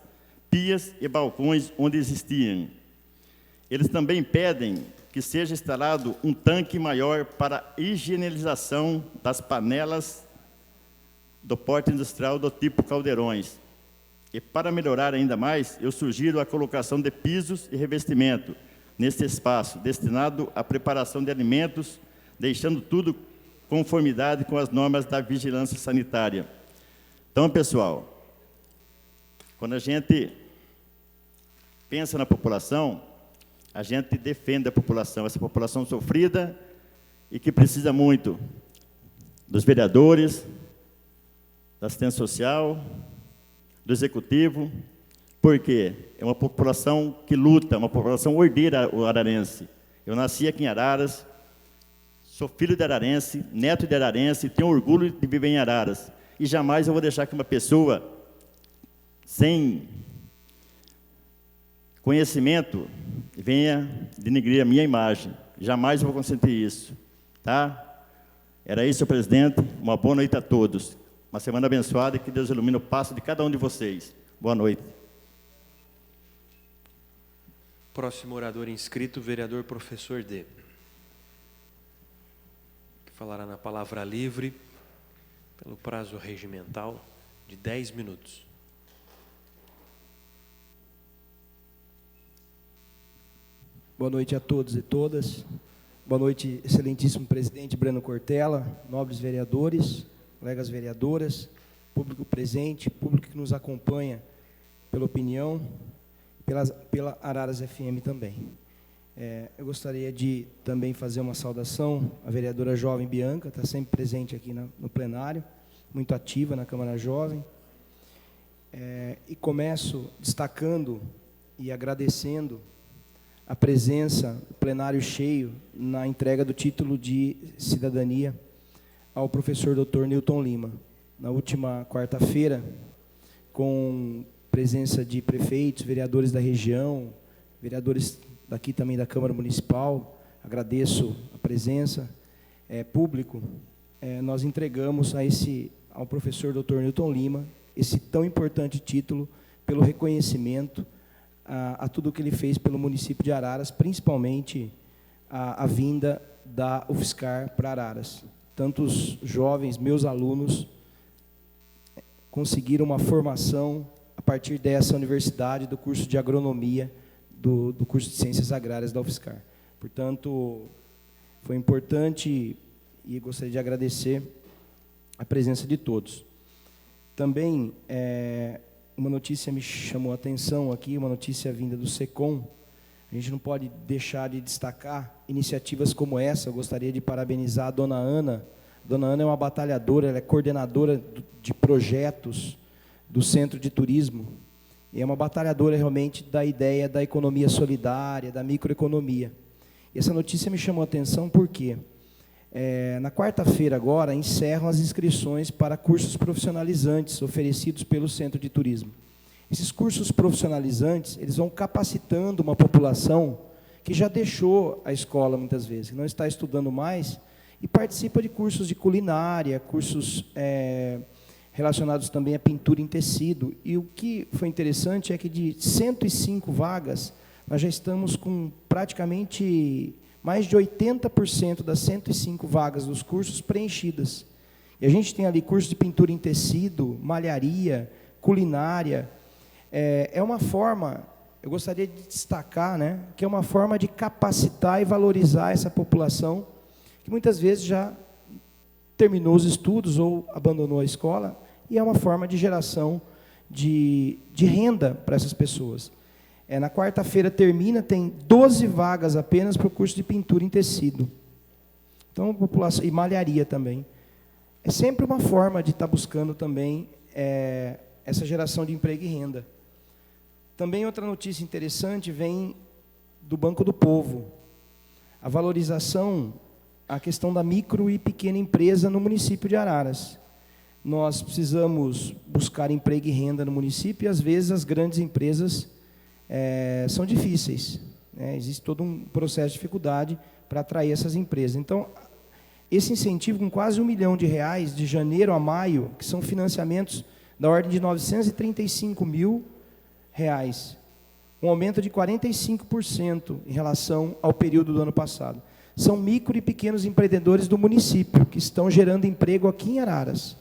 pias e balcões onde existiam. Eles também pedem que seja instalado um tanque maior para a higienização das panelas do porte industrial do tipo caldeirões. E, para melhorar ainda mais, eu sugiro a colocação de pisos e revestimento neste espaço, destinado à preparação de alimentos, deixando tudo conformidade com as normas da vigilância sanitária. Então, pessoal, quando a gente pensa na população, a gente defende a população, essa população sofrida e que precisa muito dos vereadores, da assistência social, do executivo, porque é uma população que luta, uma população ordeira o ararense. Eu nasci aqui em Araras, sou filho de ararense, neto de ararense, tenho orgulho de viver em Araras. E jamais eu vou deixar que uma pessoa sem conhecimento venha denegrir a minha imagem. Jamais eu vou consentir isso. Tá? Era isso, senhor presidente. Uma boa noite a todos. Uma semana abençoada e que Deus ilumine o passo de cada um de vocês. Boa noite. Próximo orador inscrito, vereador professor D. Que falará na palavra livre, pelo prazo regimental de 10 minutos. Boa noite a todos e todas. Boa noite, excelentíssimo presidente Breno Cortella, nobres vereadores, colegas vereadoras, público presente, público que nos acompanha pela opinião, pela Araras FM também. Eu gostaria de também fazer uma saudação à vereadora Jovem Bianca, está sempre presente aqui no plenário, muito ativa na Câmara Jovem. E começo destacando e agradecendo a presença, o plenário cheio, na entrega do título de cidadania ao professor Dr. Newton Lima. Na última quarta-feira, com presença de prefeitos, vereadores da região, vereadores daqui também da Câmara Municipal, agradeço a presença. público, nós entregamos ao professor Dr. Newton Lima esse tão importante título pelo reconhecimento a tudo o que ele fez pelo município de Araras, principalmente a vinda da UFSCar para Araras. Tantos jovens, meus alunos, conseguiram uma formação a partir dessa universidade, do curso de agronomia, do curso de ciências agrárias da UFSCar. Portanto, foi importante e gostaria de agradecer a presença de todos. Também, uma notícia me chamou a atenção aqui, uma notícia vinda do SECOM. A gente não pode deixar de destacar iniciativas como essa. Eu gostaria de parabenizar a dona Ana. A dona Ana é uma batalhadora, ela é coordenadora de projetos do Centro de Turismo, e é uma batalhadora realmente da ideia da economia solidária, da microeconomia. E essa notícia me chamou a atenção porque, na quarta-feira agora, encerram as inscrições para cursos profissionalizantes oferecidos pelo Centro de Turismo. Esses cursos profissionalizantes, eles vão capacitando uma população que já deixou a escola muitas vezes, que não está estudando mais, e participa de cursos de culinária, cursos relacionados também à pintura em tecido. E o que foi interessante é que de 105 vagas, nós já estamos com praticamente mais de 80% das 105 vagas dos cursos preenchidas. E a gente tem ali curso de pintura em tecido, malharia, culinária. É uma forma, eu gostaria de destacar, né, que é uma forma de capacitar e valorizar essa população, que muitas vezes já terminou os estudos ou abandonou a escola, e é uma forma de geração de renda para essas pessoas. Na quarta-feira termina, tem 12 vagas apenas para o curso de pintura em tecido. Então, a população, e malharia também. É sempre uma forma de estar buscando também essa geração de emprego e renda. Também outra notícia interessante vem do Banco do Povo. A valorização, a questão da micro e pequena empresa no município de Araras. Nós precisamos buscar emprego e renda no município, e às vezes as grandes empresas são difíceis, né? Existe todo um processo de dificuldade para atrair essas empresas. Então, esse incentivo com quase R$1 milhão de janeiro a maio, que são financiamentos da ordem de R$935 mil, um aumento de 45% em relação ao período do ano passado. São micro e pequenos empreendedores do município que estão gerando emprego aqui em Araras.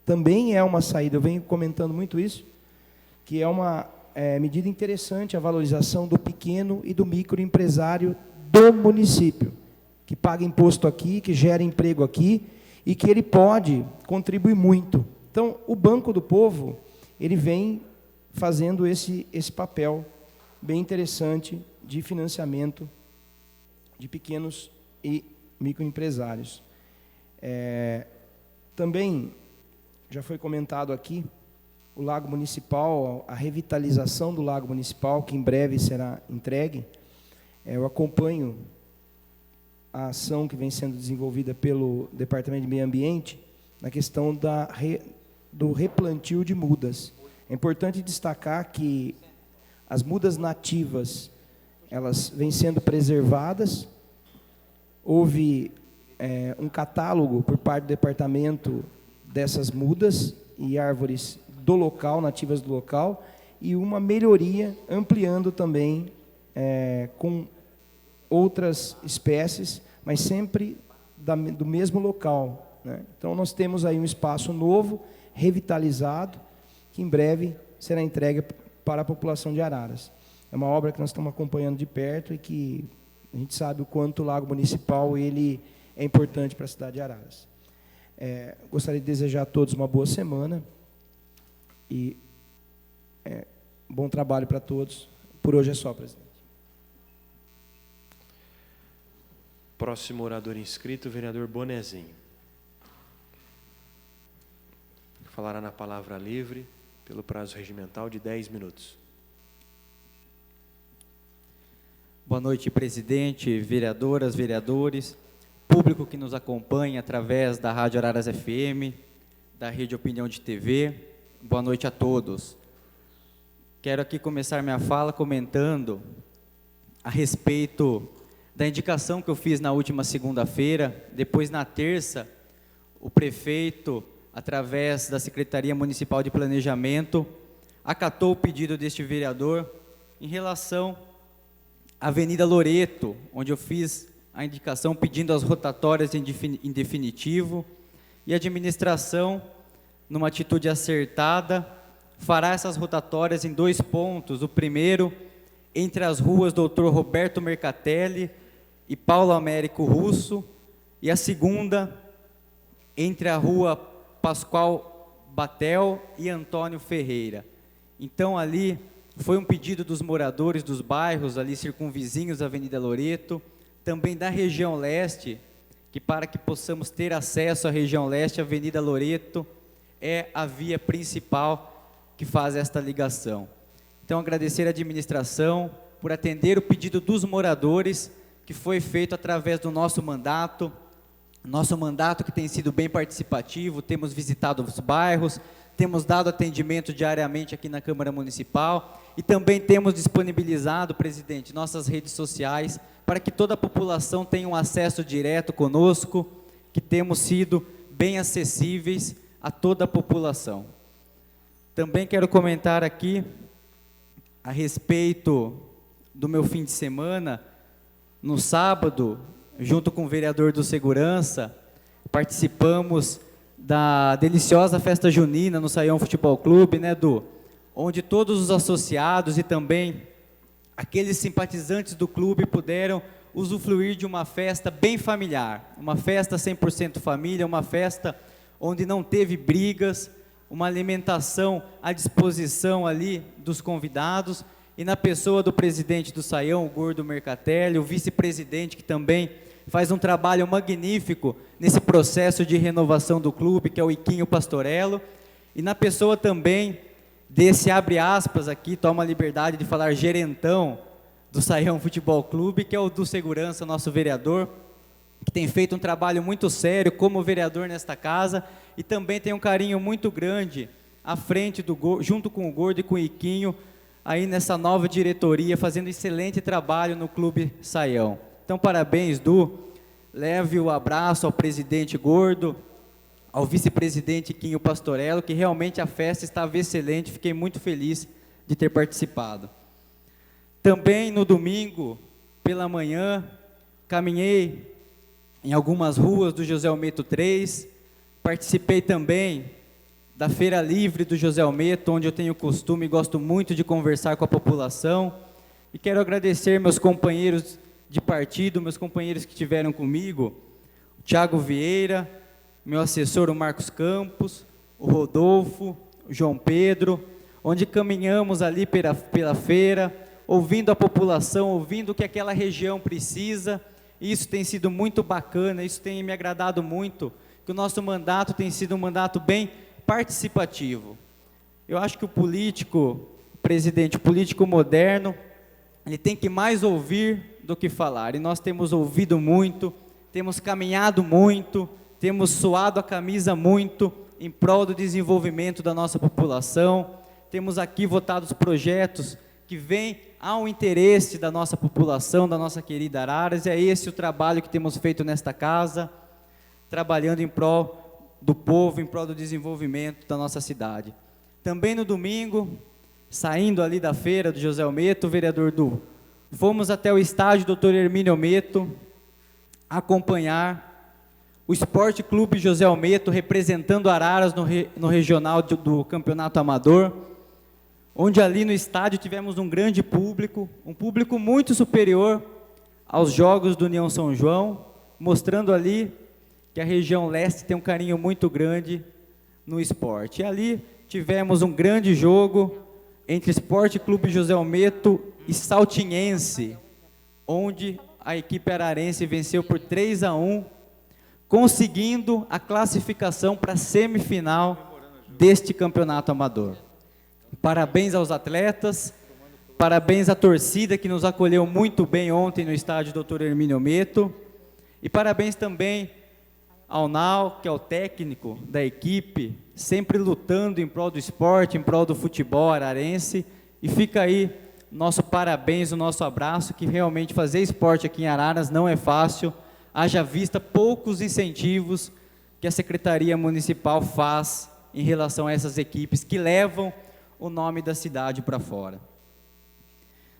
Também é uma saída, eu venho comentando muito isso, que é uma medida interessante a valorização do pequeno e do microempresário do município, que paga imposto aqui, que gera emprego aqui, e que ele pode contribuir muito. Então, o Banco do Povo, ele vem fazendo esse papel bem interessante de financiamento de pequenos e microempresários. Também, já foi comentado aqui, o Lago Municipal, a revitalização do Lago Municipal, que em breve será entregue. Eu acompanho a ação que vem sendo desenvolvida pelo Departamento de Meio Ambiente na questão do replantio de mudas. É importante destacar que as mudas nativas, elas vêm sendo preservadas. Houve um catálogo por parte do departamento dessas mudas e árvores do local, nativas do local, e uma melhoria, ampliando também com outras espécies, mas sempre do mesmo local, né? Então, nós temos aí um espaço novo, revitalizado, que em breve será entregue para a população de Araras. É uma obra que nós estamos acompanhando de perto e que a gente sabe o quanto o Lago Municipal ele é importante para a cidade de Araras. Gostaria de desejar a todos uma boa semana e bom trabalho para todos. Por hoje é só, presidente. Próximo orador inscrito, o vereador Bonezinho. Falará na palavra livre, pelo prazo regimental de 10 minutos. Boa noite, presidente, vereadoras, vereadores, público que nos acompanha através da Rádio Araras FM, da Rede Opinião de TV. Boa noite a todos. Quero aqui começar minha fala comentando a respeito da indicação que eu fiz na última segunda-feira. Depois, na terça, o prefeito, através da Secretaria Municipal de Planejamento, acatou o pedido deste vereador em relação à Avenida Loreto, onde eu fiz a indicação pedindo as rotatórias em definitivo, e a administração, numa atitude acertada, fará essas rotatórias em 2 pontos. O primeiro, entre as ruas Dr. Roberto Mercatelli e Paulo Américo Russo, e a segunda, entre a rua Pascoal Batel e Antônio Ferreira. Então, ali, foi um pedido dos moradores dos bairros ali circunvizinhos da Avenida Loreto, também da região leste, que para que possamos ter acesso à região leste, a Avenida Loreto é a via principal que faz esta ligação. Então, agradecer à administração por atender o pedido dos moradores, que foi feito através do nosso mandato que tem sido bem participativo. Temos visitado os bairros, temos dado atendimento diariamente aqui na Câmara Municipal e também temos disponibilizado, presidente, nossas redes sociais para que toda a população tenha um acesso direto conosco, que temos sido bem acessíveis a toda a população. Também quero comentar aqui a respeito do meu fim de semana. No sábado, junto com o vereador do Segurança, participamos da deliciosa festa junina no Saião Futebol Clube, né, Du? Onde todos os associados e também aqueles simpatizantes do clube puderam usufruir de uma festa bem familiar, uma festa 100% família, uma festa onde não teve brigas, uma alimentação à disposição ali dos convidados, e na pessoa do presidente do Saião, o Gordo Mercatelli, o vice-presidente, que também faz um trabalho magnífico nesse processo de renovação do clube, que é o Iquinho Pastorello, e na pessoa também desse, abre aspas aqui, toma a liberdade de falar gerentão do Saião Futebol Clube, que é o do Segurança, nosso vereador, que tem feito um trabalho muito sério como vereador nesta casa, e também tem um carinho muito grande à frente, junto com o Gordo e com o Iquinho, aí nessa nova diretoria, fazendo excelente trabalho no Clube Saião. Então, parabéns, Du. Leve o abraço ao presidente Gordo, ao vice-presidente Iquinho Pastorello, que realmente a festa estava excelente, fiquei muito feliz de ter participado. Também no domingo, pela manhã, caminhei em algumas ruas do José Almeto 3, participei também da Feira Livre do José Almeto, onde eu tenho costume e gosto muito de conversar com a população, e quero agradecer meus companheiros de partido, meus companheiros que estiveram comigo, o Thiago Vieira, meu assessor, o Marcos Campos, o Rodolfo, o João Pedro, onde caminhamos ali pela feira, ouvindo a população, ouvindo o que aquela região precisa. Isso tem sido muito bacana, isso tem me agradado muito, que o nosso mandato tem sido um mandato bem participativo. Eu acho que o político, presidente, o político moderno, ele tem que mais ouvir do que falar, e nós temos ouvido muito, temos caminhado muito, temos suado a camisa muito em prol do desenvolvimento da nossa população, temos aqui votado os projetos que vêm ao interesse da nossa população, da nossa querida Araras, e é esse o trabalho que temos feito nesta casa, trabalhando em prol do povo, em prol do desenvolvimento da nossa cidade. Também no domingo, saindo ali da feira do José Almeto, o vereador Du, fomos até o estádio Dr. Hermínio Almeto acompanhar o Esporte Clube José Almeto, representando Araras no regional do Campeonato Amador, onde ali no estádio tivemos um grande público, um público muito superior aos jogos do União São João, mostrando ali que a região leste tem um carinho muito grande no esporte. E ali tivemos um grande jogo entre Esporte Clube José Almeto e Saltinhense, onde a equipe ararense venceu por 3-1, conseguindo a classificação para a semifinal deste campeonato amador. Parabéns aos atletas, parabéns à torcida que nos acolheu muito bem ontem no estádio Dr. Hermínio Almeto, e parabéns também ao Nau, que é o técnico da equipe, sempre lutando em prol do esporte, em prol do futebol ararense, e fica aí nosso parabéns, o nosso abraço, que realmente fazer esporte aqui em Araras não é fácil, haja vista poucos incentivos que a Secretaria Municipal faz em relação a essas equipes que levam o nome da cidade para fora.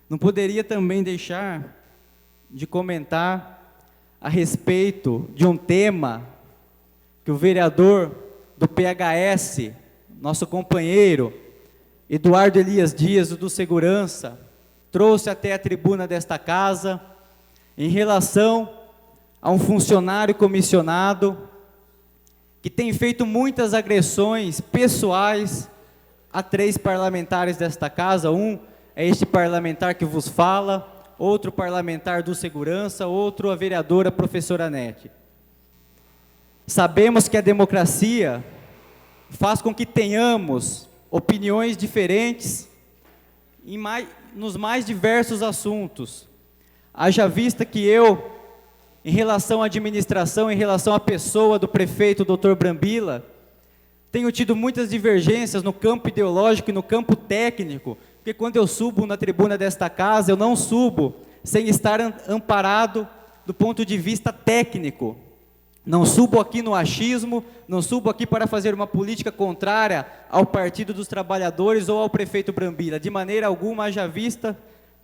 Não poderia também deixar de comentar a respeito de um tema que o vereador do PHS, nosso companheiro, Eduardo Elias Dias, do Segurança, trouxe até a tribuna desta casa, em relação a um funcionário comissionado que tem feito muitas agressões pessoais a 3 parlamentares desta casa. Um é este parlamentar que vos fala, outro parlamentar do Segurança, outro a vereadora professora Nete. Sabemos que a democracia faz com que tenhamos opiniões diferentes nos mais diversos assuntos. Haja vista que eu, em relação à administração, em relação à pessoa do prefeito Dr. Brambila, tenho tido muitas divergências no campo ideológico e no campo técnico, porque quando eu subo na tribuna desta casa, eu não subo sem estar amparado do ponto de vista técnico. Não subo aqui no achismo, não subo aqui para fazer uma política contrária ao Partido dos Trabalhadores ou ao prefeito Brambila. De maneira alguma, haja vista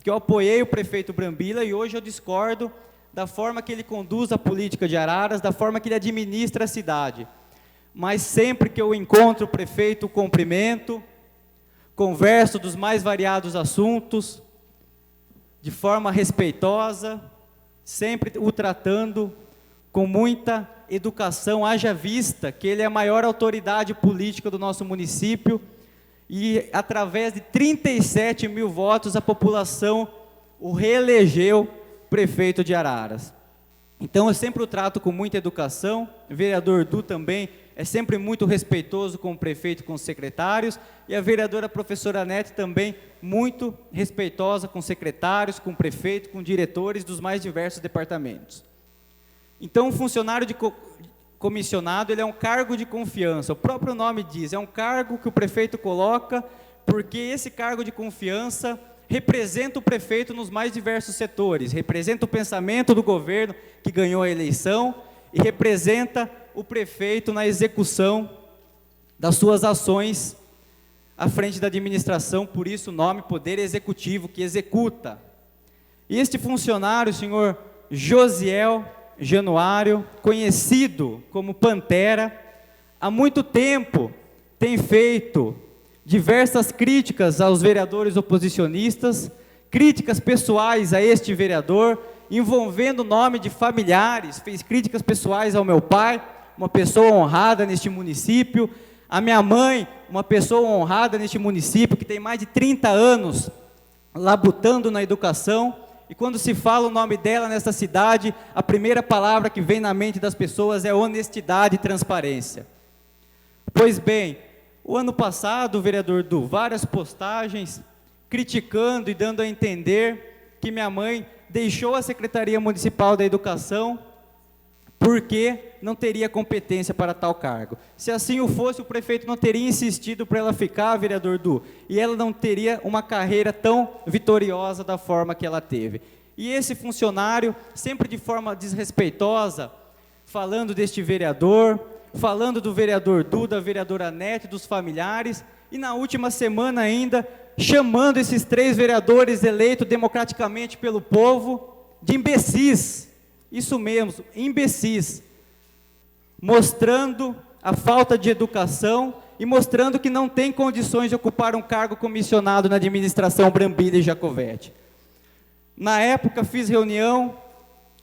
que eu apoiei o prefeito Brambila e hoje eu discordo da forma que ele conduz a política de Araras, da forma que ele administra a cidade. Mas sempre que eu encontro o prefeito, o cumprimento, converso dos mais variados assuntos, de forma respeitosa, sempre o tratando com muita educação, haja vista que ele é a maior autoridade política do nosso município e através de 37 mil votos a população o reelegeu prefeito de Araras. Então eu sempre o trato com muita educação, o vereador Du também é sempre muito respeitoso com o prefeito e com os secretários, e a vereadora professora Nete também muito respeitosa com secretários, com o prefeito, com diretores dos mais diversos departamentos. Então, um funcionário comissionado, ele é um cargo de confiança, o próprio nome diz, é um cargo que o prefeito coloca, porque esse cargo de confiança representa o prefeito nos mais diversos setores, representa o pensamento do governo que ganhou a eleição e representa o prefeito na execução das suas ações à frente da administração, por isso o nome Poder Executivo, que executa. E este funcionário, o senhor Josiel Januário, conhecido como Pantera, há muito tempo tem feito diversas críticas aos vereadores oposicionistas, críticas pessoais a este vereador, envolvendo o nome de familiares, fez críticas pessoais ao meu pai, uma pessoa honrada neste município, a minha mãe, uma pessoa honrada neste município, que tem mais de 30 anos labutando na educação, e quando se fala o nome dela nessa cidade, a primeira palavra que vem na mente das pessoas é honestidade e transparência. Pois bem, o ano passado, o vereador Du, várias postagens criticando e dando a entender que minha mãe deixou a Secretaria Municipal da Educação porque não teria competência para tal cargo. Se assim o fosse, o prefeito não teria insistido para ela ficar, vereador Du, e ela não teria uma carreira tão vitoriosa da forma que ela teve. E esse funcionário, sempre de forma desrespeitosa, falando deste vereador, falando do vereador Du, da vereadora Nete, dos familiares, e na última semana ainda, chamando esses 3 vereadores eleitos democraticamente pelo povo de imbecis. Isso mesmo, imbecis, mostrando a falta de educação e mostrando que não tem condições de ocupar um cargo comissionado na administração Brambila e Jacovete. Na época, fiz reunião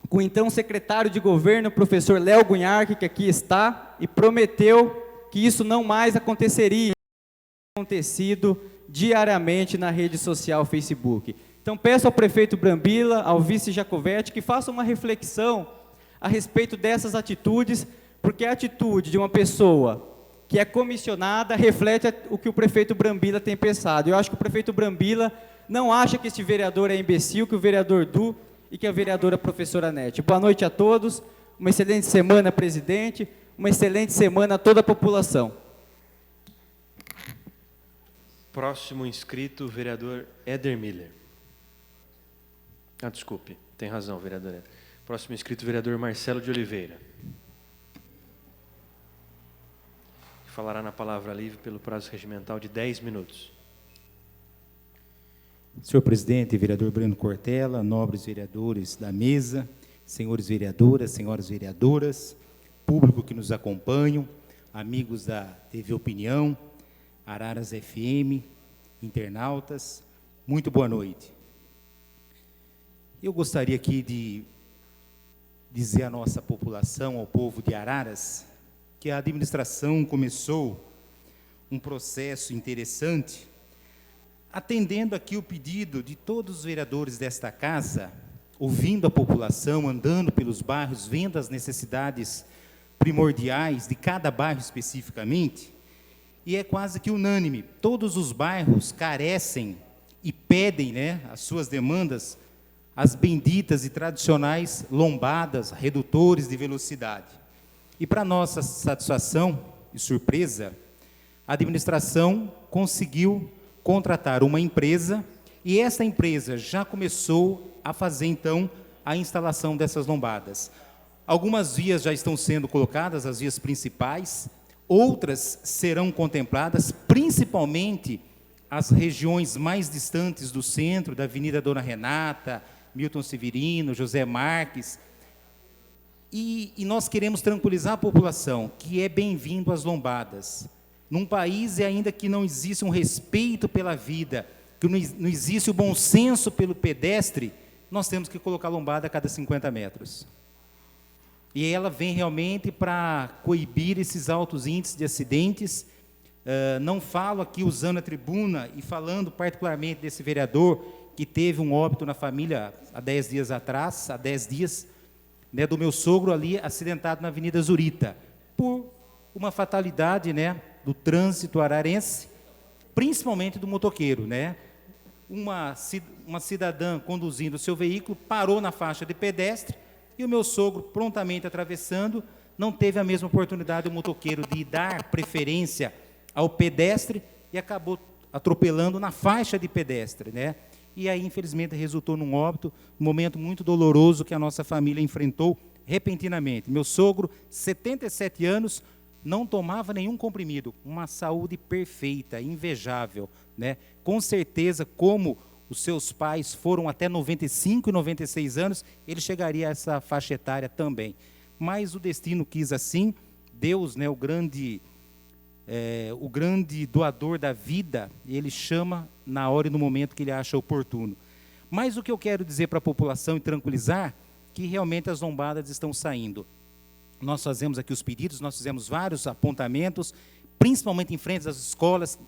com o então secretário de governo, o professor Léo Gunharque, que aqui está, e prometeu que isso não mais aconteceria, acontecido diariamente na rede social Facebook. Então, peço ao prefeito Brambila, ao vice Jacovete, que façam uma reflexão a respeito dessas atitudes, porque a atitude de uma pessoa que é comissionada reflete o que o prefeito Brambila tem pensado. Eu acho que o prefeito Brambila não acha que este vereador é imbecil, que o vereador Du e que a vereadora professora Nete. Boa noite a todos, uma excelente semana, presidente, uma excelente semana a toda a população. Próximo inscrito, vereador Éder Miller. Desculpe, tem razão, vereadora. Próximo inscrito, vereador Marcelo de Oliveira. Falará na palavra livre pelo prazo regimental de 10 minutos. Senhor presidente, vereador Breno Cortella, nobres vereadores da mesa, senhores vereadoras, senhoras vereadoras, público que nos acompanham, amigos da TV Opinião, Araras FM, internautas, muito boa noite. Eu gostaria aqui de dizer à nossa população, ao povo de Araras, que a administração começou um processo interessante, atendendo aqui o pedido de todos os vereadores desta casa, ouvindo a população, andando pelos bairros, vendo as necessidades primordiais de cada bairro especificamente, e é quase que unânime, todos os bairros carecem e pedem, né, as suas demandas, as benditas e tradicionais lombadas, redutores de velocidade. E para nossa satisfação e surpresa, a administração conseguiu contratar uma empresa, e essa empresa já começou a fazer, então, a instalação dessas lombadas. Algumas vias já estão sendo colocadas, as vias principais, outras serão contempladas, principalmente as regiões mais distantes do centro, da Avenida Dona Renata, Milton Severino, José Marques, e nós queremos tranquilizar a população, que é bem-vindo às lombadas. Num país ainda que não existe um respeito pela vida, que não existe o bom senso pelo pedestre, nós temos que colocar lombada a cada 50 metros. E ela vem realmente para coibir esses altos índices de acidentes. Não falo aqui usando a tribuna e falando particularmente desse vereador que teve um óbito na família há 10 dias atrás, há 10 dias, né, do meu sogro ali acidentado na Avenida Zurita, por uma fatalidade, né, do trânsito ararense, principalmente do motoqueiro, né? Uma cidadã conduzindo o seu veículo parou na faixa de pedestre e o meu sogro, prontamente atravessando, não teve a mesma oportunidade do motoqueiro de dar preferência ao pedestre e acabou atropelando na faixa de pedestre, né? E aí, infelizmente, resultou num óbito, um momento muito doloroso que a nossa família enfrentou repentinamente. Meu sogro, 77 anos, não tomava nenhum comprimido, uma saúde perfeita, invejável, né? Com certeza, como os seus pais foram até 95 e 96 anos, ele chegaria a essa faixa etária também. Mas o destino quis assim, Deus, né, o grande doador da vida, ele chama na hora e no momento que ele acha oportuno. Mas o que eu quero dizer para a população e tranquilizar, que realmente as lombadas estão saindo. Nós fazemos aqui os pedidos, nós fizemos vários apontamentos, principalmente em frente às escolas,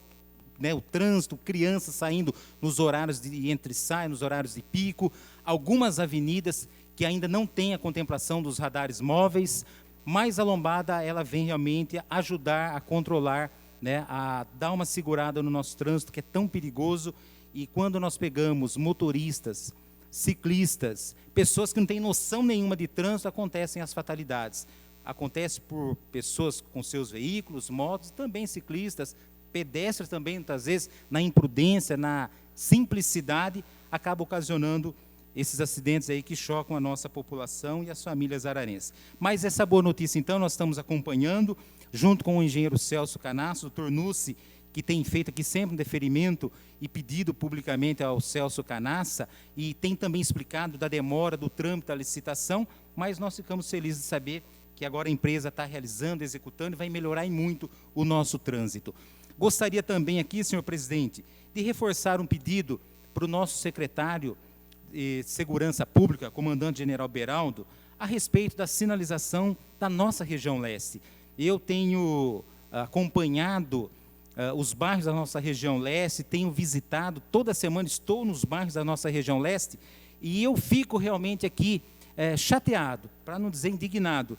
né, o trânsito, crianças saindo nos horários de entre e sai, nos horários de pico, algumas avenidas que ainda não têm a contemplação dos radares móveis, mas a lombada ela vem realmente ajudar a controlar, né, a dar uma segurada no nosso trânsito, que é tão perigoso. E quando nós pegamos motoristas, ciclistas, pessoas que não têm noção nenhuma de trânsito, acontecem as fatalidades. Acontece por pessoas com seus veículos, motos, também ciclistas, pedestres também, muitas vezes, na imprudência, na simplicidade, acaba ocasionando esses acidentes aí que chocam a nossa população e as famílias ararenses. Mas essa boa notícia, então, nós estamos acompanhando, junto com o engenheiro Celso Canasso, o doutor Nucci, que tem feito aqui sempre um deferimento e pedido publicamente ao Celso Canassa, e tem também explicado da demora do trâmite da licitação, mas nós ficamos felizes de saber que agora a empresa está realizando, executando, e vai melhorar em muito o nosso trânsito. Gostaria também aqui, senhor presidente, de reforçar um pedido para o nosso secretário de Segurança Pública, comandante-general Beraldo, a respeito da sinalização da nossa região leste. Eu tenho acompanhado os bairros da nossa região leste, tenho visitado, toda semana estou nos bairros da nossa região leste, e eu fico realmente aqui chateado, para não dizer indignado,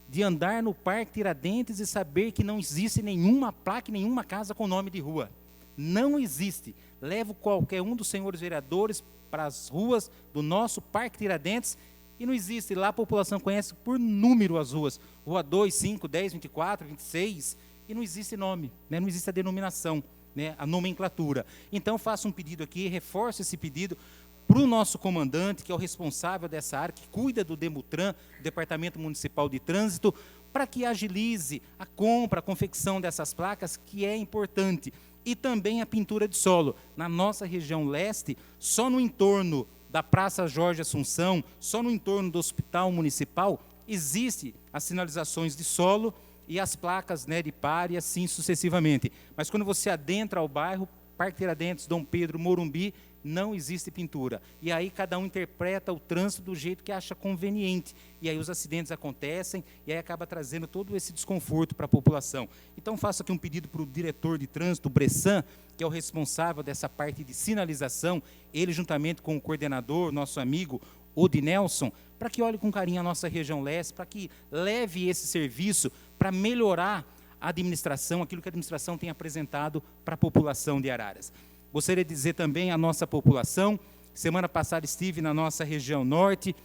de andar no Parque Tiradentes e saber que não existe nenhuma placa, nenhuma casa com nome de rua. Não existe. Levo qualquer um dos senhores vereadores para as ruas do nosso Parque Tiradentes e não existe. Lá a população conhece por número as ruas. Rua 2, 5, 10, 24, 26, e não existe nome, né? Não existe a denominação, né? A nomenclatura. Então, faço um pedido aqui, reforço esse pedido para o nosso comandante, que é o responsável dessa área, que cuida do Demutran, Departamento Municipal de Trânsito, para que agilize a compra, a confecção dessas placas, que é importante. E também a pintura de solo. Na nossa região leste, só no entorno da Praça Jorge Assunção, só no entorno do Hospital Municipal, existe as sinalizações de solo e as placas, né, de par e assim sucessivamente. Mas quando você adentra ao bairro, Parque Tiradentes, Dom Pedro, Morumbi, não existe pintura. E aí cada um interpreta o trânsito do jeito que acha conveniente. E aí os acidentes acontecem e aí acaba trazendo todo esse desconforto para a população. Então faço aqui um pedido para o diretor de trânsito, o Bressan, que é o responsável dessa parte de sinalização, ele juntamente com o coordenador, nosso amigo Odinelson, para que olhe com carinho a nossa região leste, para que leve esse serviço para melhorar a administração, aquilo que a administração tem apresentado para a população de Araras. Gostaria de dizer também à nossa população, semana passada estive na nossa região norte,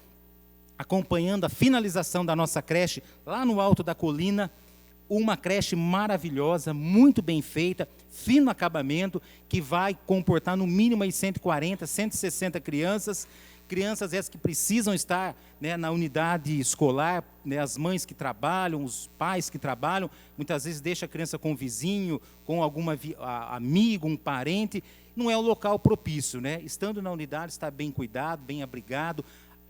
acompanhando a finalização da nossa creche, lá no alto da colina, uma creche maravilhosa, muito bem feita, fino acabamento, que vai comportar no mínimo aí 140, 160 crianças essas que precisam estar, né, na unidade escolar, né, as mães que trabalham, os pais que trabalham, muitas vezes deixa a criança com um vizinho, com algum amigo, um parente, não é o local propício, né? Estando na unidade, está bem cuidado, bem abrigado,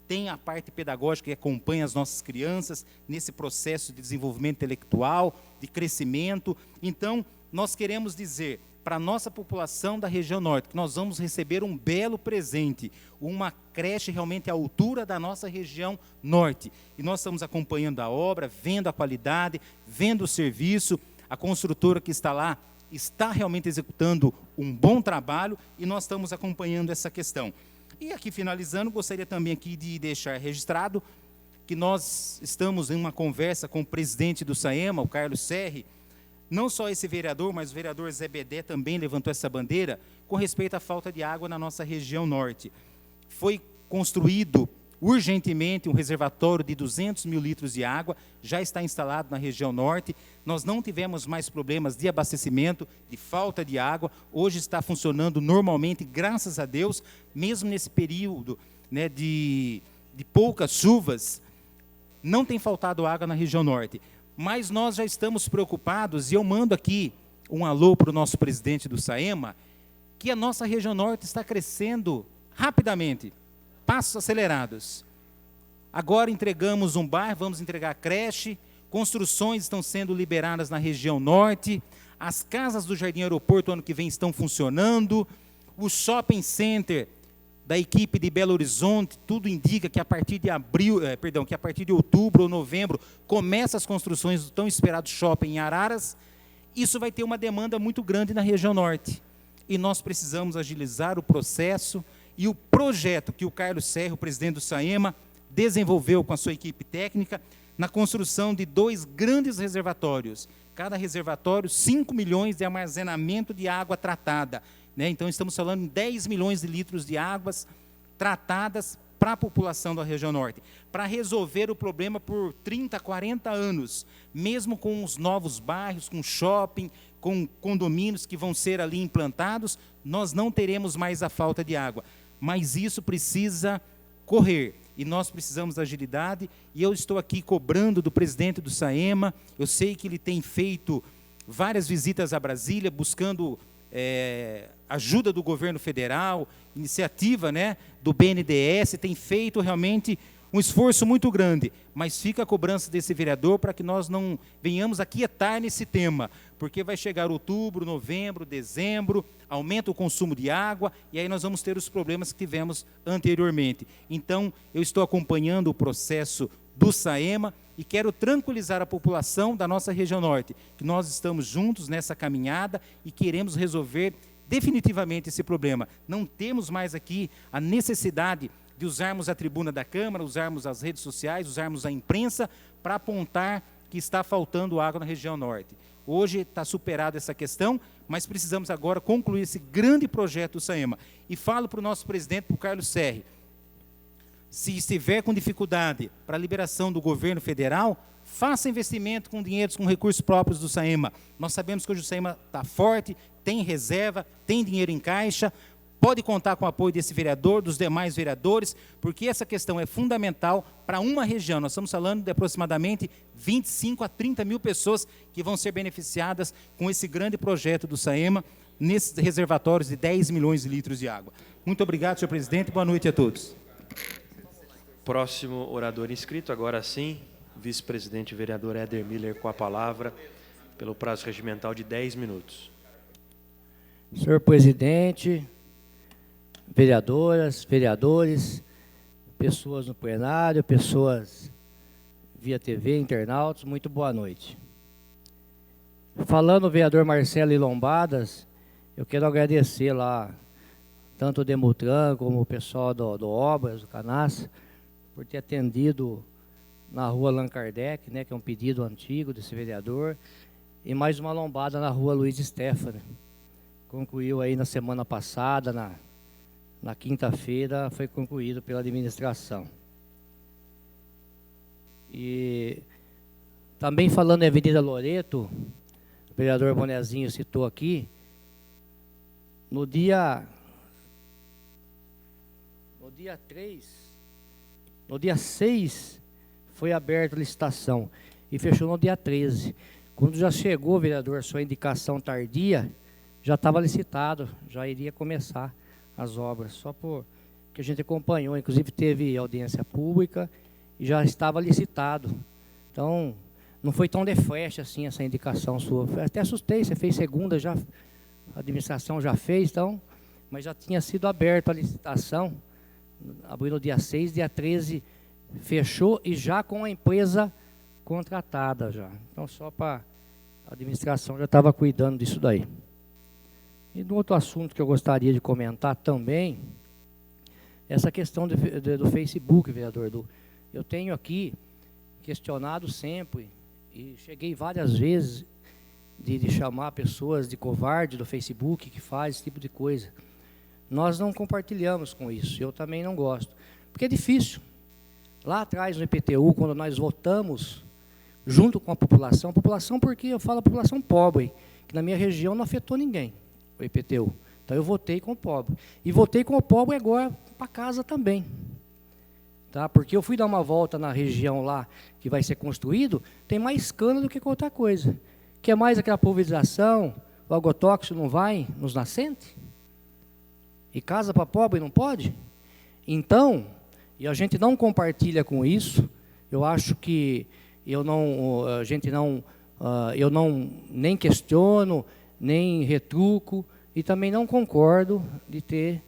tem a parte pedagógica que acompanha as nossas crianças nesse processo de desenvolvimento intelectual, de crescimento. Então, nós queremos dizer para a nossa população da região norte, que nós vamos receber um belo presente, uma creche realmente à altura da nossa região norte. E nós estamos acompanhando a obra, vendo a qualidade, vendo o serviço, a construtora que está lá está realmente executando um bom trabalho e nós estamos acompanhando essa questão. E aqui finalizando, gostaria também aqui de deixar registrado que nós estamos em uma conversa com o presidente do SAEMA, o Carlos Serri. Não só esse vereador, mas o vereador Zé Bedé também levantou essa bandeira com respeito à falta de água na nossa região norte. Foi construído urgentemente um reservatório de 200 mil litros de água, já está instalado na região norte. Nós não tivemos mais problemas de abastecimento, de falta de água. Hoje está funcionando normalmente, graças a Deus, mesmo nesse período, né, de poucas chuvas, não tem faltado água na região norte. Mas nós já estamos preocupados, e eu mando aqui um alô para o nosso presidente do SAEMA, que a nossa região norte está crescendo rapidamente, passos acelerados. Agora entregamos um bairro, vamos entregar a creche, construções estão sendo liberadas na região norte, as casas do Jardim Aeroporto ano que vem estão funcionando, o shopping center da equipe de Belo Horizonte, tudo indica que a partir de outubro ou novembro, começa as construções do tão esperado shopping em Araras. Isso vai ter uma demanda muito grande na região norte. E nós precisamos agilizar o processo e o projeto que o Carlos Serri, o presidente do SAEMA, desenvolveu com a sua equipe técnica, na construção de 2 grandes reservatórios. Cada reservatório, 5 milhões de armazenamento de água tratada. Então, estamos falando em 10 milhões de litros de águas tratadas para a população da região norte, para resolver o problema por 30, 40 anos, mesmo com os novos bairros, com shopping, com condomínios que vão ser ali implantados, nós não teremos mais a falta de água. Mas isso precisa correr, e nós precisamos de agilidade, e eu estou aqui cobrando do presidente do SAEMA, eu sei que ele tem feito várias visitas a Brasília, buscando ajuda do governo federal, iniciativa, né, do BNDES, tem feito realmente um esforço muito grande, mas fica a cobrança desse vereador para que nós não venhamos aquietar nesse tema, porque vai chegar outubro, novembro, dezembro, aumenta o consumo de água, e aí nós vamos ter os problemas que tivemos anteriormente. Então, eu estou acompanhando o processo do SAEMA e quero tranquilizar a população da nossa região norte, que nós estamos juntos nessa caminhada e queremos resolver definitivamente esse problema. Não temos mais aqui a necessidade de usarmos a tribuna da Câmara, usarmos as redes sociais, usarmos a imprensa para apontar que está faltando água na região norte. Hoje está superada essa questão, mas precisamos agora concluir esse grande projeto do SAEMA. E falo para o nosso presidente, para o Carlos Serri, se estiver com dificuldade para a liberação do governo federal, faça investimento com dinheiros, com recursos próprios do SAEMA. Nós sabemos que hoje o SAEMA está forte, tem reserva, tem dinheiro em caixa, pode contar com o apoio desse vereador, dos demais vereadores, porque essa questão é fundamental para uma região. Nós estamos falando de aproximadamente 25 a 30 mil pessoas que vão ser beneficiadas com esse grande projeto do SAEMA, nesses reservatórios de 10 milhões de litros de água. Muito obrigado, senhor presidente, boa noite a todos. Próximo orador inscrito, agora sim, vice-presidente vereador Éder Miller com a palavra, pelo prazo regimental de 10 minutos. Senhor presidente, vereadoras, vereadores, pessoas no plenário, pessoas via TV, internautas, muito boa noite. Falando o vereador Marcelo Lombadas, eu quero agradecer lá, tanto o Demutran como o pessoal do Obras, do Canas, por ter atendido na rua Allan Kardec, né, que é um pedido antigo desse vereador, e mais uma lombada na rua Luiz Stefani. Concluiu aí na semana passada, na quinta-feira, foi concluído pela administração. E também falando em Avenida Loreto, o vereador Bonezinho citou aqui, no dia 6, foi aberta a licitação e fechou no dia 13. Quando já chegou, vereador, sua indicação tardia, já estava licitado, já iria começar as obras, só por que a gente acompanhou, inclusive teve audiência pública e já estava licitado. Então, não foi tão de flash assim essa indicação sua. Eu até assustei, você fez segunda, já, a administração já fez, então, mas já tinha sido aberta a licitação, abriu no dia 6, dia 13 fechou e já com a empresa contratada já. Então, só para a administração já estava cuidando disso daí. E do outro assunto que eu gostaria de comentar também, essa questão do Facebook, vereador. Eu tenho aqui questionado sempre, e cheguei várias vezes de chamar pessoas de covarde do Facebook que faz esse tipo de coisa. Nós não compartilhamos com isso, eu também não gosto, porque é difícil. Lá atrás no IPTU, quando nós votamos junto com a população porque eu falo a população pobre, que na minha região não afetou ninguém, o IPTU. Então eu votei com o pobre. E votei com o pobre agora para casa também. Tá? Porque eu fui dar uma volta na região lá que vai ser construído, tem mais cana do que outra coisa. Que é mais aquela pulverização, o agrotóxico não vai nos nascentes? E casa para pobre não pode? Então, e a gente não compartilha com isso, eu acho que eu não nem questiono, nem retruco, e também não concordo de ter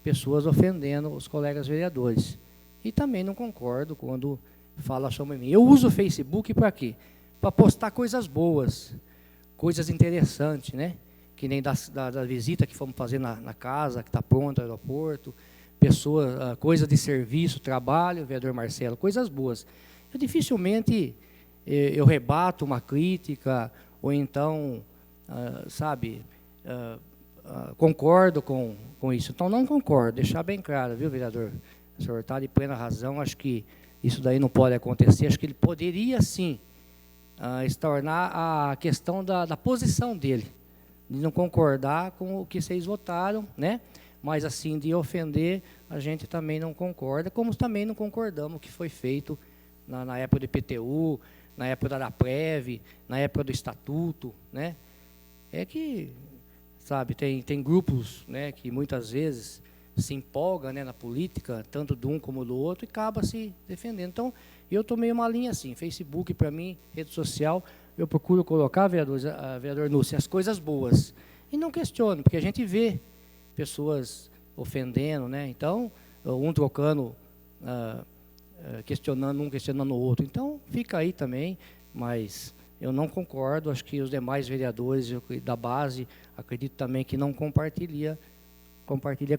pessoas ofendendo os colegas vereadores. E também não concordo quando fala sobre mim. Eu uso o Facebook para quê? Para postar coisas boas, coisas interessantes, né? Que nem da visita que fomos fazer na casa, que está pronta, no aeroporto, coisa de serviço, trabalho, vereador Marcelo, coisas boas. Eu dificilmente eu rebato uma crítica, ou então, concordo com isso. Então, não concordo, deixar bem claro, viu, vereador? O senhor está de plena razão, acho que isso daí não pode acontecer, acho que ele poderia, sim, estornar a questão da posição dele, de não concordar com o que vocês votaram, né? Mas, assim, de ofender, a gente também não concorda, como também não concordamos com o que foi feito na época do IPTU, na época da PREV, na época do Estatuto, né? É que, sabe, tem grupos, né, que muitas vezes se empolga, né, na política, tanto de um como do outro, e acaba se defendendo. Então, eu tomei uma linha assim, Facebook, para mim, rede social, eu procuro colocar, vereador Núcio, as coisas boas. E não questiono, porque a gente vê pessoas ofendendo, né? Então, um trocando, questionando um, questionando o outro. Então, fica aí também, mas eu não concordo, acho que os demais vereadores da base, acredito também que não compartilha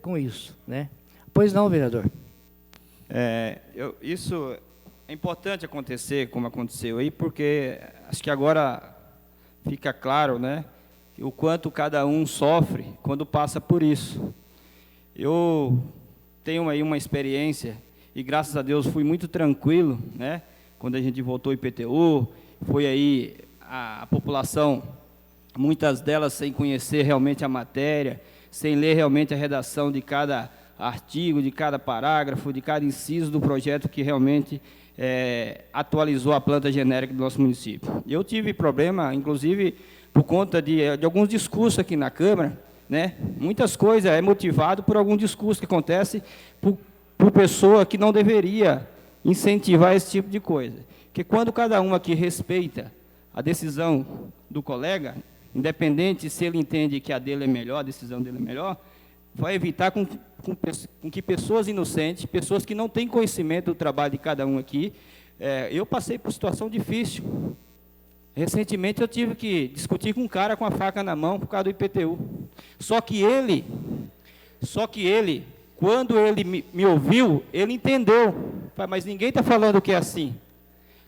com isso, né? Pois não, vereador? Isso é importante acontecer, como aconteceu aí, porque acho que agora fica claro, né, o quanto cada um sofre quando passa por isso. Eu tenho aí uma experiência, e graças a Deus fui muito tranquilo, né, quando a gente votou o IPTU, foi aí a população, muitas delas sem conhecer realmente a matéria, sem ler realmente a redação de cada artigo, de cada parágrafo, de cada inciso do projeto que realmente atualizou a planta genérica do nosso município. Eu tive problema, inclusive, por conta de alguns discursos aqui na Câmara, né? Muitas coisas é motivado por algum discurso que acontece por pessoa que não deveria incentivar esse tipo de coisa. Porque quando cada um aqui respeita a decisão do colega, independente se ele entende que a dele é melhor, a decisão dele é melhor, vai evitar com que pessoas inocentes, pessoas que não têm conhecimento do trabalho de cada um aqui, eu passei por situação difícil. Recentemente eu tive que discutir com um cara com a faca na mão por causa do IPTU. Só que ele, quando ele me ouviu, ele entendeu. Mas ninguém está falando que é assim.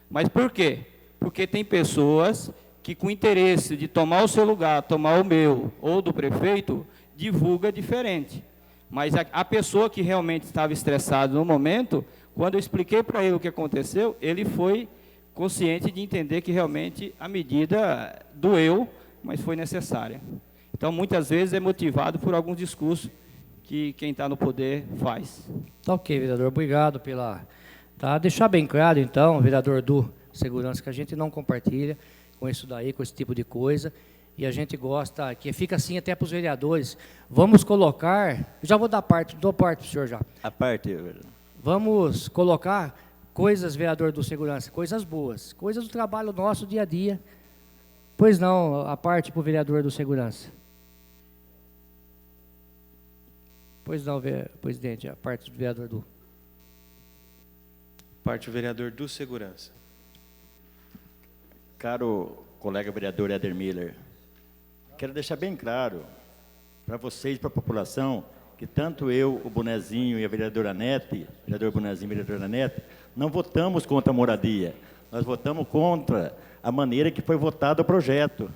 Mas por quê? Porque tem pessoas que, com interesse de tomar o seu lugar, tomar o meu ou do prefeito, divulga diferente. Mas a pessoa que realmente estava estressada no momento, quando eu expliquei para ele o que aconteceu, ele foi consciente de entender que realmente a medida doeu, mas foi necessária. Então, muitas vezes é motivado por alguns discursos que quem está no poder faz. Tá ok, vereador, obrigado pela... Tá, deixar bem claro, então, vereador do Segurança, que a gente não compartilha com isso daí, com esse tipo de coisa, e a gente gosta, que fica assim até para os vereadores, vamos colocar, já vou dar parte, dou parte para o senhor já. A parte, vereador. Vamos colocar coisas, vereador do Segurança, coisas boas, coisas do trabalho nosso dia a dia. Pois não, a parte para o vereador do Segurança. Pois não, presidente, a parte do vereador do... Parte do vereador do Segurança. Caro colega vereador Éder Miller, quero deixar bem claro para vocês, para a população, que tanto eu, o Bonezinho e a vereadora Nete, vereador Bonezinho e a vereadora Nete, não votamos contra a moradia, nós votamos contra a maneira que foi votado o projeto.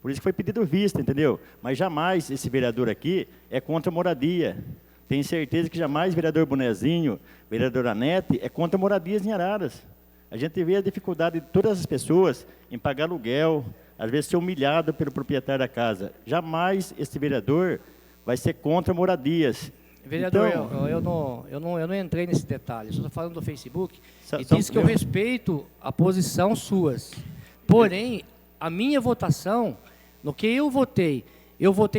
Por isso que foi pedido vista, entendeu? Mas jamais esse vereador aqui é contra a moradia. Tenho certeza que jamais vereador Bonezinho, vereadora Nete, é contra moradias em Araras. A gente vê a dificuldade de todas as pessoas em pagar aluguel, às vezes ser humilhado pelo proprietário da casa. Jamais esse vereador vai ser contra moradias. Vereador, então, eu não entrei nesse detalhe, estou falando do Facebook, e disse que eu respeito a posição suas. Porém, a minha votação, no que eu votei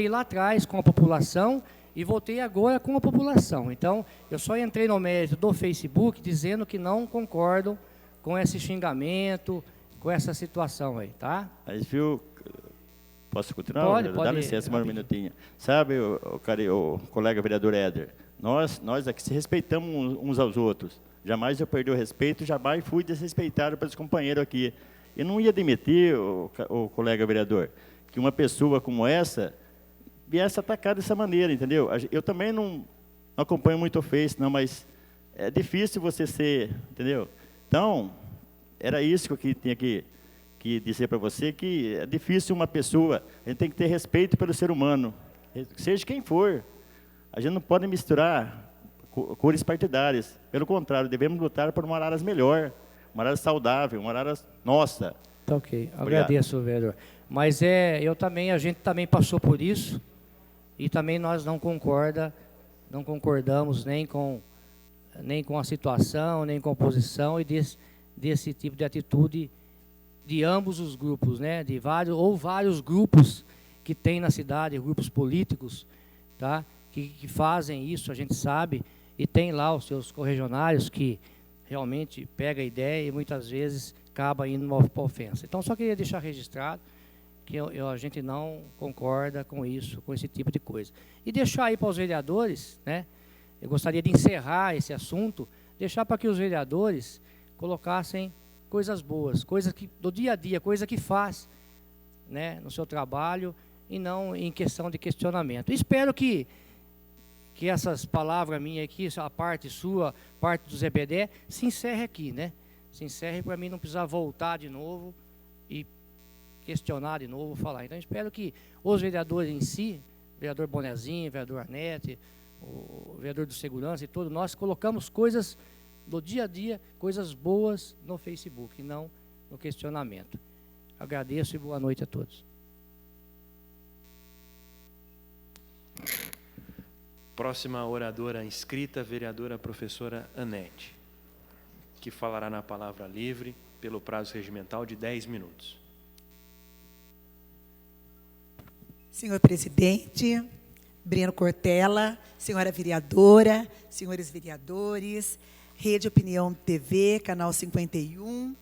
lá atrás com a população e votei agora com a população. Então, eu só entrei no mérito do Facebook dizendo que não concordo com esse xingamento, com essa situação aí, tá? Mas, viu, posso continuar? Pode. Dá licença, um minutinho. Sabe, o colega vereador Éder, nós aqui se respeitamos uns aos outros. Jamais eu perdi o respeito, jamais fui desrespeitado pelos companheiros aqui. Eu não ia admitir, o colega vereador, que uma pessoa como essa viesse atacar dessa maneira, entendeu? Eu também não acompanho muito o Face, não, mas é difícil você ser, entendeu? Então, era isso que eu tinha que dizer para você, que é difícil uma pessoa, a gente tem que ter respeito pelo ser humano, seja quem for. A gente não pode misturar cores partidárias, pelo contrário, devemos lutar por uma Araras melhor, uma Araras saudável, uma Araras nossa. Tá ok, obrigado. Agradeço, vereador. Mas a gente também passou por isso, e também nós não concordamos nem com a situação, nem com a oposição e desse tipo de atitude de ambos os grupos, né? De vários grupos que tem na cidade, grupos políticos, tá? Que fazem isso, a gente sabe, e tem lá os seus correligionários que realmente pega a ideia e muitas vezes acaba indo numa ofensa. Então, só queria deixar registrado que a gente não concorda com isso, com esse tipo de coisa. E deixar aí para os vereadores, né? Eu gostaria de encerrar esse assunto, deixar para que os vereadores colocassem coisas boas, coisas do dia a dia, coisa que faz, né, no seu trabalho e não em questão de questionamento. Espero que essas palavras minhas aqui, a parte sua, parte do ZBD, se encerre aqui, né? Se encerre para mim não precisar voltar de novo e questionar de novo, falar. Então, espero que os vereadores em si, vereador Bonezinho, vereador Arnete, o vereador do Segurança e todos nós colocamos coisas do dia a dia, coisas boas no Facebook, e não no questionamento. Agradeço e boa noite a todos. Próxima oradora inscrita, vereadora professora Anete, que falará na palavra livre pelo prazo regimental de 10 minutos. Senhor presidente, Breno Cortella, senhora vereadora, senhores vereadores, Rede Opinião TV, Canal 51,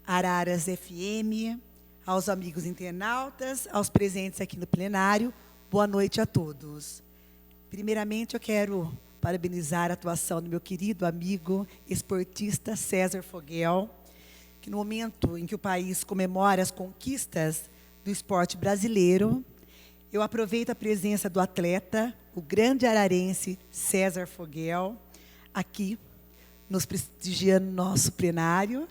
Araras FM, aos amigos internautas, aos presentes aqui no plenário, boa noite a todos. Primeiramente, eu quero parabenizar a atuação do meu querido amigo esportista César Fogel, que no momento em que o país comemora as conquistas do esporte brasileiro, eu aproveito a presença do atleta, o grande ararense César Fogel, aqui, nos prestigiando no nosso plenário,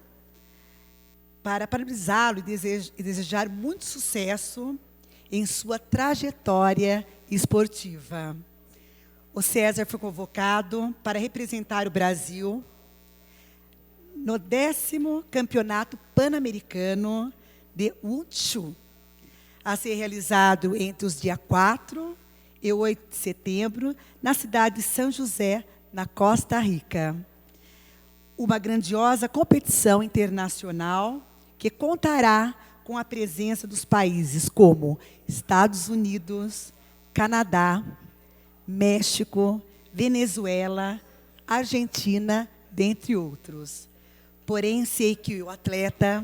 para parabenizá-lo e desejar muito sucesso em sua trajetória esportiva. O César foi convocado para representar o Brasil no 10º Campeonato Pan-Americano de Wushu, a ser realizado entre os dias 4 e 8 de setembro, na cidade de São José, na Costa Rica. Uma grandiosa competição internacional que contará com a presença dos países como Estados Unidos, Canadá, México, Venezuela, Argentina, dentre outros. Porém, sei que o atleta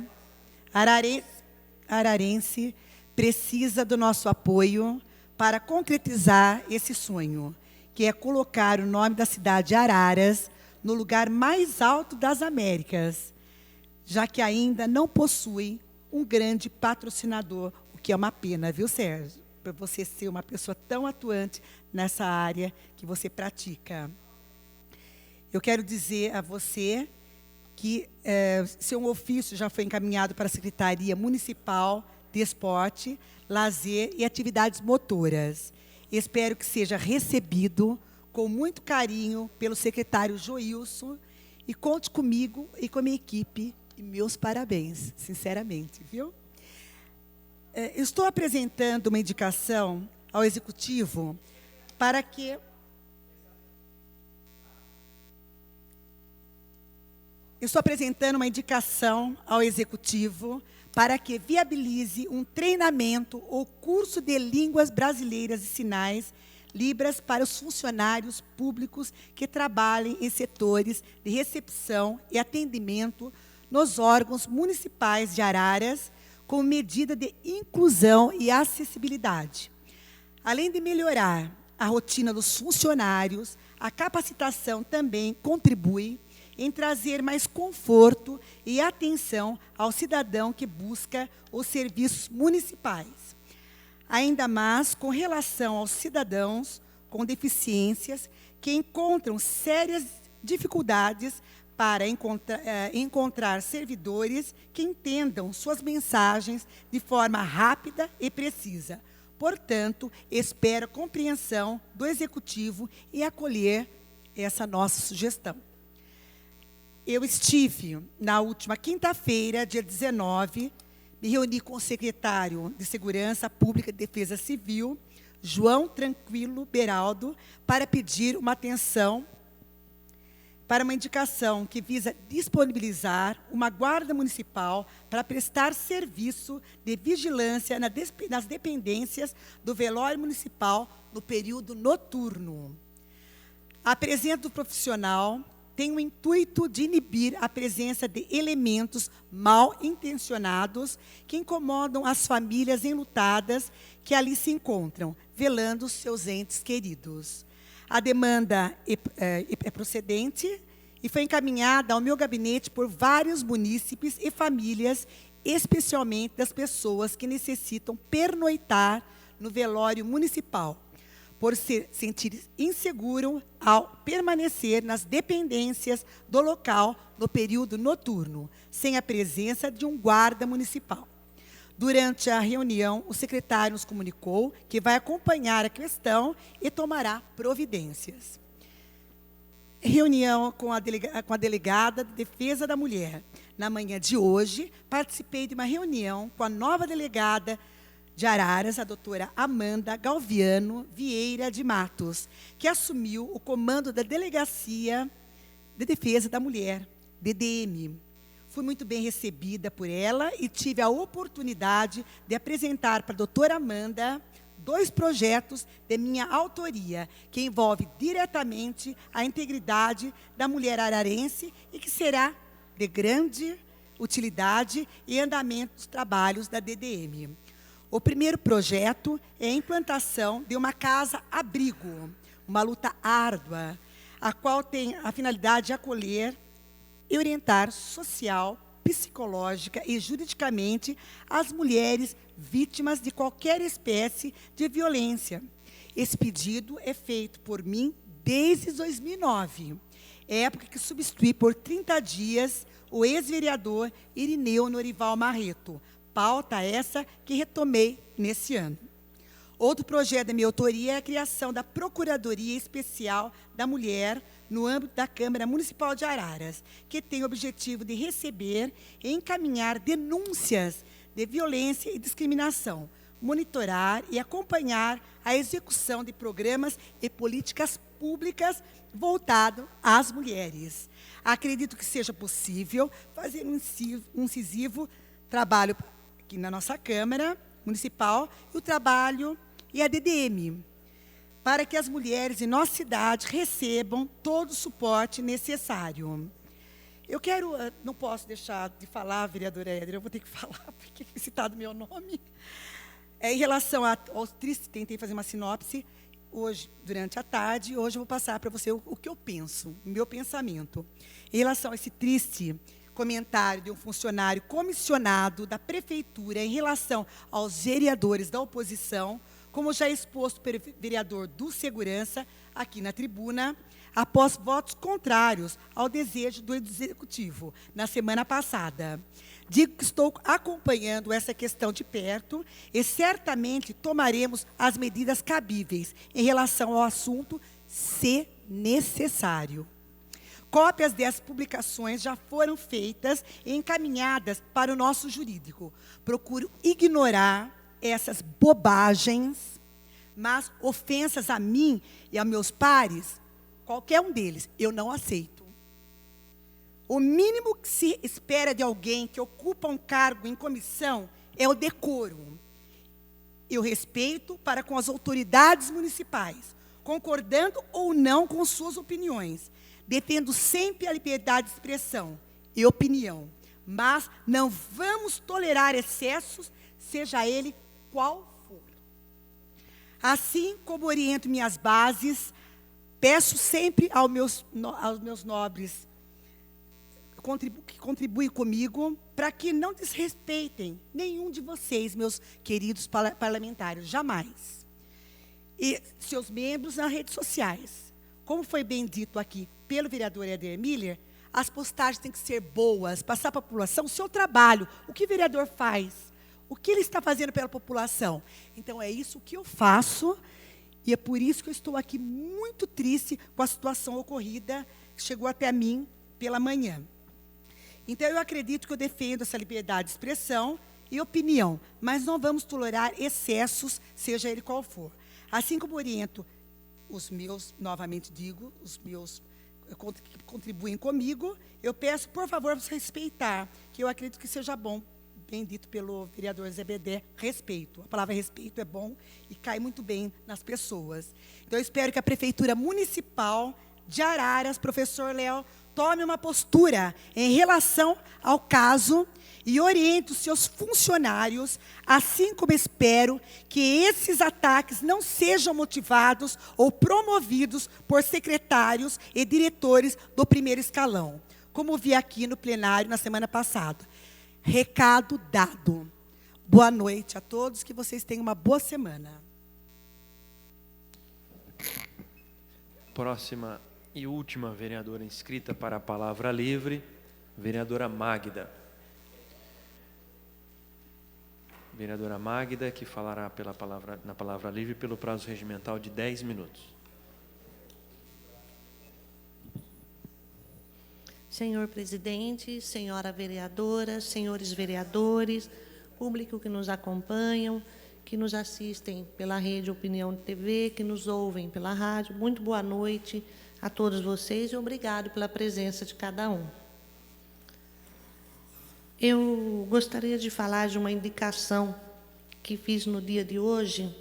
ararense precisa do nosso apoio para concretizar esse sonho, que é colocar o nome da cidade de Araras no lugar mais alto das Américas, já que ainda não possui um grande patrocinador, o que é uma pena, viu, Sérgio? Para você ser uma pessoa tão atuante nessa área que você pratica. Eu quero dizer a você que seu ofício já foi encaminhado para a Secretaria Municipal de Esporte, Lazer e Atividades Motoras. Espero que seja recebido com muito carinho pelo secretário Joilson e conte comigo e com a minha equipe. E meus parabéns, sinceramente, viu? Estou apresentando uma indicação ao Executivo para que viabilize um treinamento ou curso de línguas brasileiras e sinais Libras para os funcionários públicos que trabalhem em setores de recepção e atendimento nos órgãos municipais de Araras, como medida de inclusão e acessibilidade. Além de melhorar a rotina dos funcionários, a capacitação também contribui em trazer mais conforto e atenção ao cidadão que busca os serviços municipais. Ainda mais com relação aos cidadãos com deficiências que encontram sérias dificuldades para encontrar servidores que entendam suas mensagens de forma rápida e precisa. Portanto, espero a compreensão do Executivo e acolher essa nossa sugestão. Eu estive, na última quinta-feira, dia 19, me reuni com o secretário de Segurança Pública e Defesa Civil, João Tranquilo Beraldo, para pedir uma atenção para uma indicação que visa disponibilizar uma guarda municipal para prestar serviço de vigilância nas dependências do velório municipal no período noturno. A presença do profissional tem o intuito de inibir a presença de elementos mal intencionados que incomodam as famílias enlutadas que ali se encontram, velando seus entes queridos. A demanda é procedente e foi encaminhada ao meu gabinete por vários munícipes e famílias, especialmente das pessoas que necessitam pernoitar no velório municipal, por se sentir inseguro ao permanecer nas dependências do local no período noturno, sem a presença de um guarda municipal. Durante a reunião, o secretário nos comunicou que vai acompanhar a questão e tomará providências. Reunião com a delegada de Defesa da Mulher. Na manhã de hoje, participei de uma reunião com a nova delegada de Araras, a doutora Amanda Galviano Vieira de Matos, que assumiu o comando da Delegacia de Defesa da Mulher, DDM. Fui muito bem recebida por ela e tive a oportunidade de apresentar para a doutora Amanda 2 projetos de minha autoria, que envolve diretamente a integridade da mulher ararense e que será de grande utilidade e andamento dos trabalhos da DDM. O primeiro projeto é a implantação de uma casa-abrigo, uma luta árdua, a qual tem a finalidade de acolher e orientar social, psicológica e juridicamente as mulheres vítimas de qualquer espécie de violência. Esse pedido é feito por mim desde 2009, época que substituí por 30 dias o ex-vereador Irineu Norival Marreto, pauta essa que retomei nesse ano. Outro projeto da minha autoria é a criação da Procuradoria Especial da Mulher no âmbito da Câmara Municipal de Araras, que tem o objetivo de receber e encaminhar denúncias de violência e discriminação, monitorar e acompanhar a execução de programas e políticas públicas voltados às mulheres. Acredito que seja possível fazer um incisivo trabalho aqui na nossa Câmara Municipal e o trabalho e a DDM, para que as mulheres em nossa cidade recebam todo o suporte necessário. Eu quero, não posso deixar de falar, vereadora Éder, eu vou ter que falar, porque foi citado meu nome. Em relação aos tristes, tentei fazer uma sinopse hoje, durante a tarde, hoje eu vou passar para você o que eu penso, o meu pensamento. Em relação a esse triste comentário de um funcionário comissionado da Prefeitura em relação aos vereadores da oposição, como já exposto pelo vereador do Segurança, aqui na tribuna, após votos contrários ao desejo do Executivo, na semana passada. Digo que estou acompanhando essa questão de perto e certamente tomaremos as medidas cabíveis em relação ao assunto, se necessário. Cópias dessas publicações já foram feitas e encaminhadas para o nosso jurídico. Procuro ignorar essas bobagens, mas ofensas a mim e a meus pares, qualquer um deles, eu não aceito. O mínimo que se espera de alguém que ocupa um cargo em comissão é o decoro. Eu respeito para com as autoridades municipais, concordando ou não com suas opiniões. Defendo sempre a liberdade de expressão e opinião, mas não vamos tolerar excessos, seja ele qual for. Assim como oriento minhas bases, peço sempre aos meus nobres que contribuem comigo para que não desrespeitem nenhum de vocês, meus queridos parlamentares, jamais. E seus membros nas redes sociais. Como foi bem dito aqui pelo vereador Éder Miller, as postagens têm que ser boas, passar para a população o seu trabalho, o que o vereador faz, o que ele está fazendo pela população. Então, é isso que eu faço, e é por isso que eu estou aqui muito triste com a situação ocorrida, que chegou até a mim pela manhã. Então, eu acredito que eu defendo essa liberdade de expressão e opinião, mas não vamos tolerar excessos, seja ele qual for. Assim como oriento os meus, novamente digo, os meus que contribuem comigo, eu peço, por favor, você respeitar, que eu acredito que seja bom, bem dito pelo vereador Zebedé, respeito. A palavra respeito é bom e cai muito bem nas pessoas. Então, eu espero que a Prefeitura Municipal de Araras, professor Léo, tome uma postura em relação ao caso e oriente os seus funcionários, assim como espero que esses ataques não sejam motivados ou promovidos por secretários e diretores do primeiro escalão, como vi aqui no plenário na semana passada. Recado dado. Boa noite a todos, que vocês tenham uma boa semana. Próxima e última vereadora inscrita para a palavra livre, vereadora Magda. Vereadora Magda, que falará na palavra livre pelo prazo regimental de 10 minutos. Senhor presidente, senhora vereadora, senhores vereadores, público que nos acompanham, que nos assistem pela Rede Opinião de TV, que nos ouvem pela rádio. Muito boa noite a todos vocês e obrigado pela presença de cada um. Eu gostaria de falar de uma indicação que fiz no dia de hoje,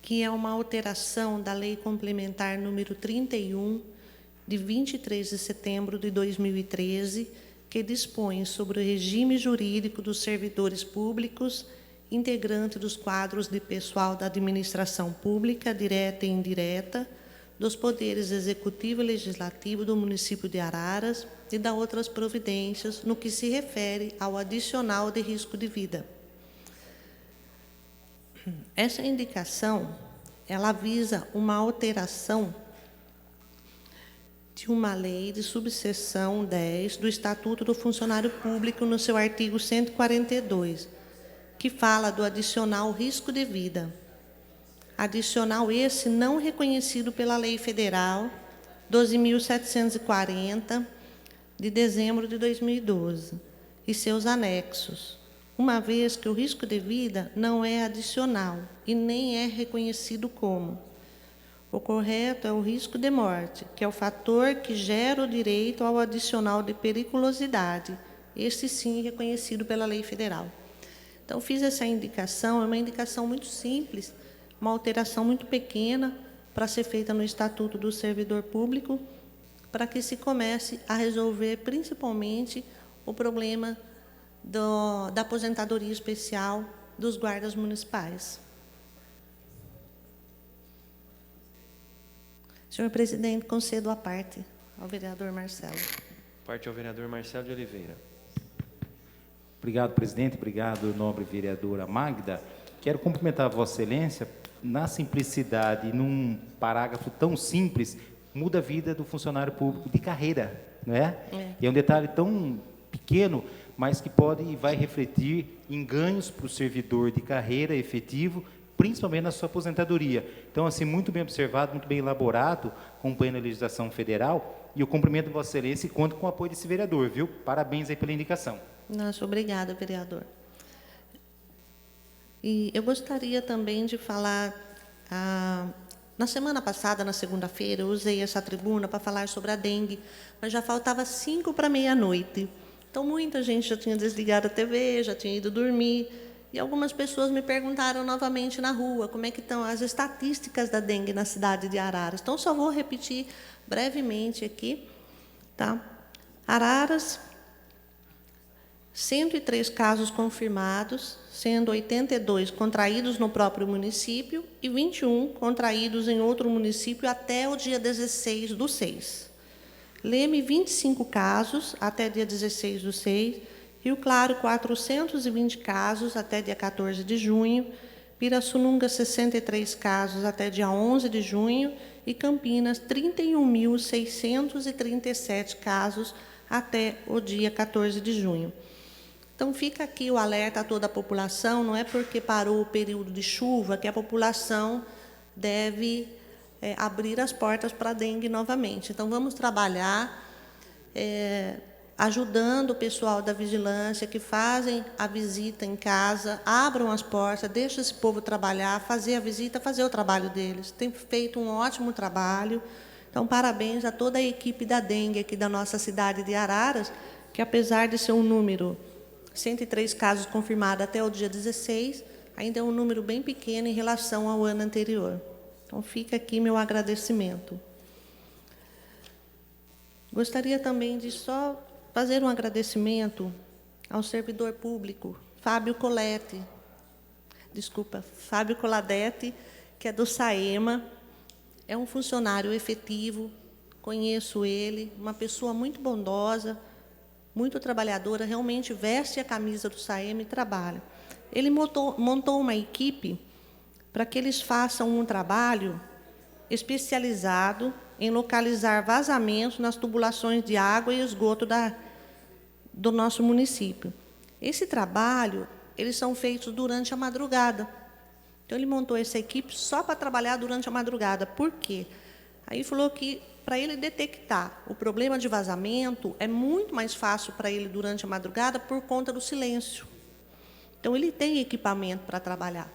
que é uma alteração da Lei Complementar número 31, de 23 de setembro de 2013, que dispõe sobre o regime jurídico dos servidores públicos, integrante dos quadros de pessoal da administração pública, direta e indireta, dos poderes executivo e legislativo do município de Araras e da outras providências no que se refere ao adicional de risco de vida. Essa indicação, ela visa uma alteração de uma lei de subseção 10 do Estatuto do Funcionário Público, no seu artigo 142, que fala do adicional risco de vida. Adicional esse não reconhecido pela Lei Federal 12.740, de dezembro de 2012, e seus anexos, uma vez que o risco de vida não é adicional e nem é reconhecido como. O correto é o risco de morte, que é o fator que gera o direito ao adicional de periculosidade, este sim reconhecido pela Lei Federal. Então, fiz essa indicação, é uma indicação muito simples, uma alteração muito pequena para ser feita no Estatuto do Servidor Público, para que se comece a resolver, principalmente, o problema da aposentadoria especial dos guardas municipais. Senhor presidente, concedo a parte ao vereador Marcelo. Parte ao vereador Marcelo de Oliveira. Obrigado, presidente. Obrigado, nobre vereadora Magda. Quero cumprimentar a Vossa Excelência na simplicidade, num parágrafo tão simples, muda a vida do funcionário público de carreira, não é? E é um detalhe tão pequeno, mas que pode e vai refletir em ganhos para o servidor de carreira efetivo, principalmente na sua aposentadoria. Então, assim, muito bem observado, muito bem elaborado, acompanhando a legislação federal, e eu cumprimento Vossa Excelência e conto com o apoio desse vereador, viu? Parabéns aí pela indicação. Nossa, obrigada, vereador. E eu gostaria também de falar, na semana passada, na segunda-feira, eu usei essa tribuna para falar sobre a dengue, mas já faltava 5 para meia-noite. Então, muita gente já tinha desligado a TV, já tinha ido dormir, e algumas pessoas me perguntaram novamente na rua como é que estão as estatísticas da dengue na cidade de Araras. Então, só vou repetir brevemente aqui. Tá? Araras, 103 casos confirmados, sendo 82 contraídos no próprio município e 21 contraídos em outro município até o dia 16/6. Leme, 25 casos até dia 16/6. Rio Claro, 420 casos até dia 14 de junho. Pirassununga, 63 casos até dia 11 de junho. E Campinas, 31.637 casos até o dia 14 de junho. Então, fica aqui o alerta a toda a população, não é porque parou o período de chuva que a população deve abrir as portas para a dengue novamente. Então, vamos trabalhar ajudando o pessoal da vigilância que fazem a visita em casa, abram as portas, deixem esse povo trabalhar, fazer a visita, fazer o trabalho deles. Tem feito um ótimo trabalho. Então, parabéns a toda a equipe da dengue aqui da nossa cidade de Araras, que, apesar de ser um número 103 casos confirmados até o dia 16, ainda é um número bem pequeno em relação ao ano anterior. Então, fica aqui meu agradecimento. Gostaria também de só fazer um agradecimento ao servidor público, Fábio Coladete, que é do SAEMA, é um funcionário efetivo, conheço ele, uma pessoa muito bondosa, muito trabalhadora, realmente veste a camisa do SAEMA e trabalha. Ele montou uma equipe para que eles façam um trabalho especializado em localizar vazamentos nas tubulações de água e esgoto do nosso município. Esse trabalho, eles são feitos durante a madrugada. Então, ele montou essa equipe só para trabalhar durante a madrugada. Por quê? Aí falou que, para ele detectar o problema de vazamento, é muito mais fácil para ele durante a madrugada por conta do silêncio. Então, ele tem equipamento para trabalhar.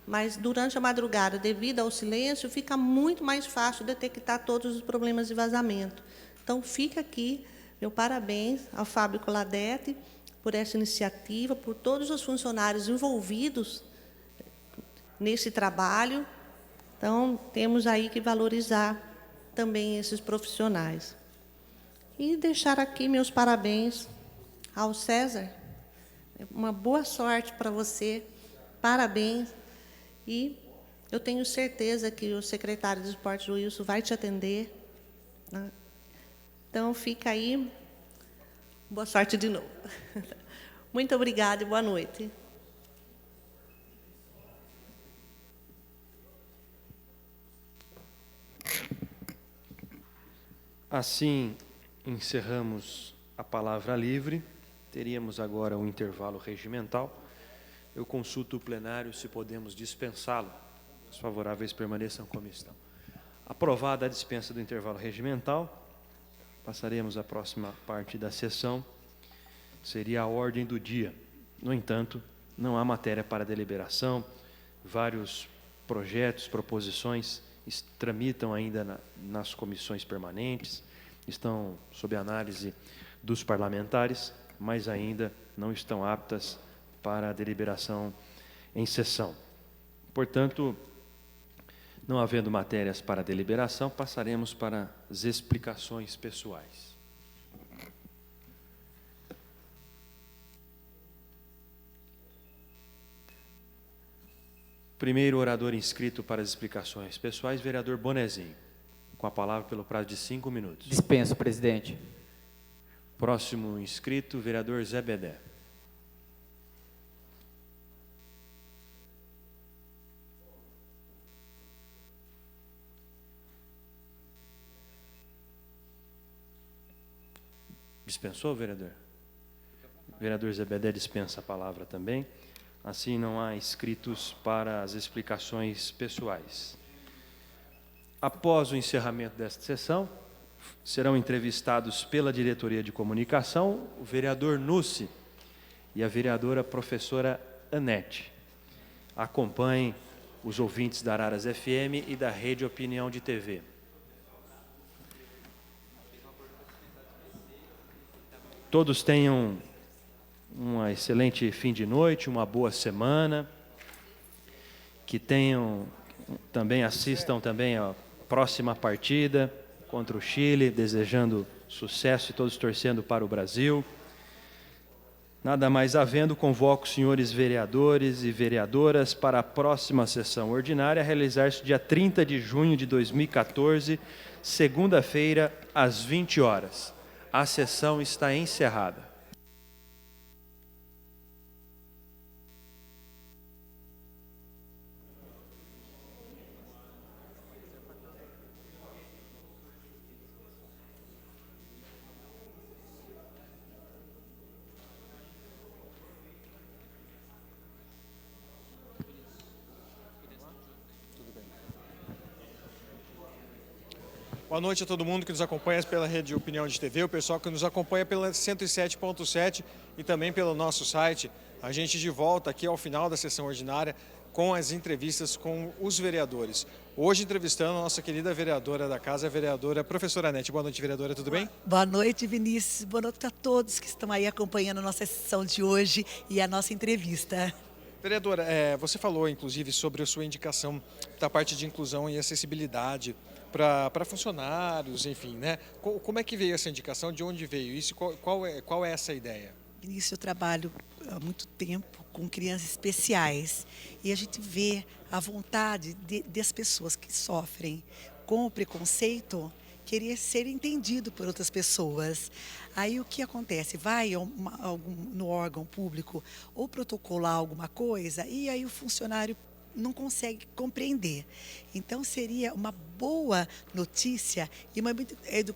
Mas, durante a madrugada, devido ao silêncio, fica muito mais fácil detectar todos os problemas de vazamento. Então, fica aqui meu parabéns ao Fábio Coladete por essa iniciativa, por todos os funcionários envolvidos nesse trabalho. Então, temos aí que valorizar também esses profissionais. E deixar aqui meus parabéns ao César. Uma boa sorte para você. Parabéns. E eu tenho certeza que o secretário de Esportes, Wilson, vai te atender, né? Então, fica aí. Boa sorte de novo. Muito obrigada e boa noite. Assim, encerramos a palavra livre. Teríamos agora um intervalo regimental. Eu consulto o plenário se podemos dispensá-lo. Os favoráveis permaneçam como estão. Aprovada a dispensa do intervalo regimental, passaremos à próxima parte da sessão. Seria a ordem do dia. No entanto, não há matéria para deliberação. Vários projetos, proposições tramitam ainda nas comissões permanentes, estão sob análise dos parlamentares, mas ainda não estão aptas para a deliberação em sessão. Portanto, não havendo matérias para deliberação, passaremos para as explicações pessoais. Primeiro orador inscrito para as explicações pessoais, vereador Bonezinho. Com a palavra pelo prazo de 5 minutos. Dispenso, presidente. Próximo inscrito, vereador Zé Bedé. Dispensou, vereador? Vereador Zé Bedé dispensa a palavra também. Assim, não há inscritos para as explicações pessoais. Após o encerramento desta sessão, serão entrevistados pela diretoria de comunicação o vereador Nussi e a vereadora professora Anete. Acompanhem os ouvintes da Araras FM e da Rede Opinião de TV. Todos tenham um excelente fim de noite, uma boa semana, que também assistam também a próxima partida contra o Chile, desejando sucesso e todos torcendo para o Brasil. Nada mais havendo, convoco os senhores vereadores e vereadoras para a próxima sessão ordinária, a realizar-se dia 30 de junho de 2014, segunda-feira, às 20 horas. A sessão está encerrada. Boa noite a todo mundo que nos acompanha pela Rede Opinião de TV, o pessoal que nos acompanha pela 107.7 e também pelo nosso site. A gente de volta aqui ao final da sessão ordinária com as entrevistas com os vereadores. Hoje entrevistando a nossa querida vereadora da casa, a vereadora professora Anete. Boa noite, vereadora, tudo bem? Boa noite, Vinícius. Boa noite a todos que estão aí acompanhando a nossa sessão de hoje e a nossa entrevista. Vereadora, você falou inclusive sobre a sua indicação da parte de inclusão e acessibilidade para funcionários, enfim, né? Como é que veio essa indicação? De onde veio isso? Qual é essa ideia? Vinícius, eu trabalho há muito tempo com crianças especiais e a gente vê a vontade das pessoas que sofrem com o preconceito querer ser entendido por outras pessoas. Aí o que acontece? Vai no órgão público ou protocolar alguma coisa e aí o funcionário não consegue compreender. Então, seria uma boa notícia e uma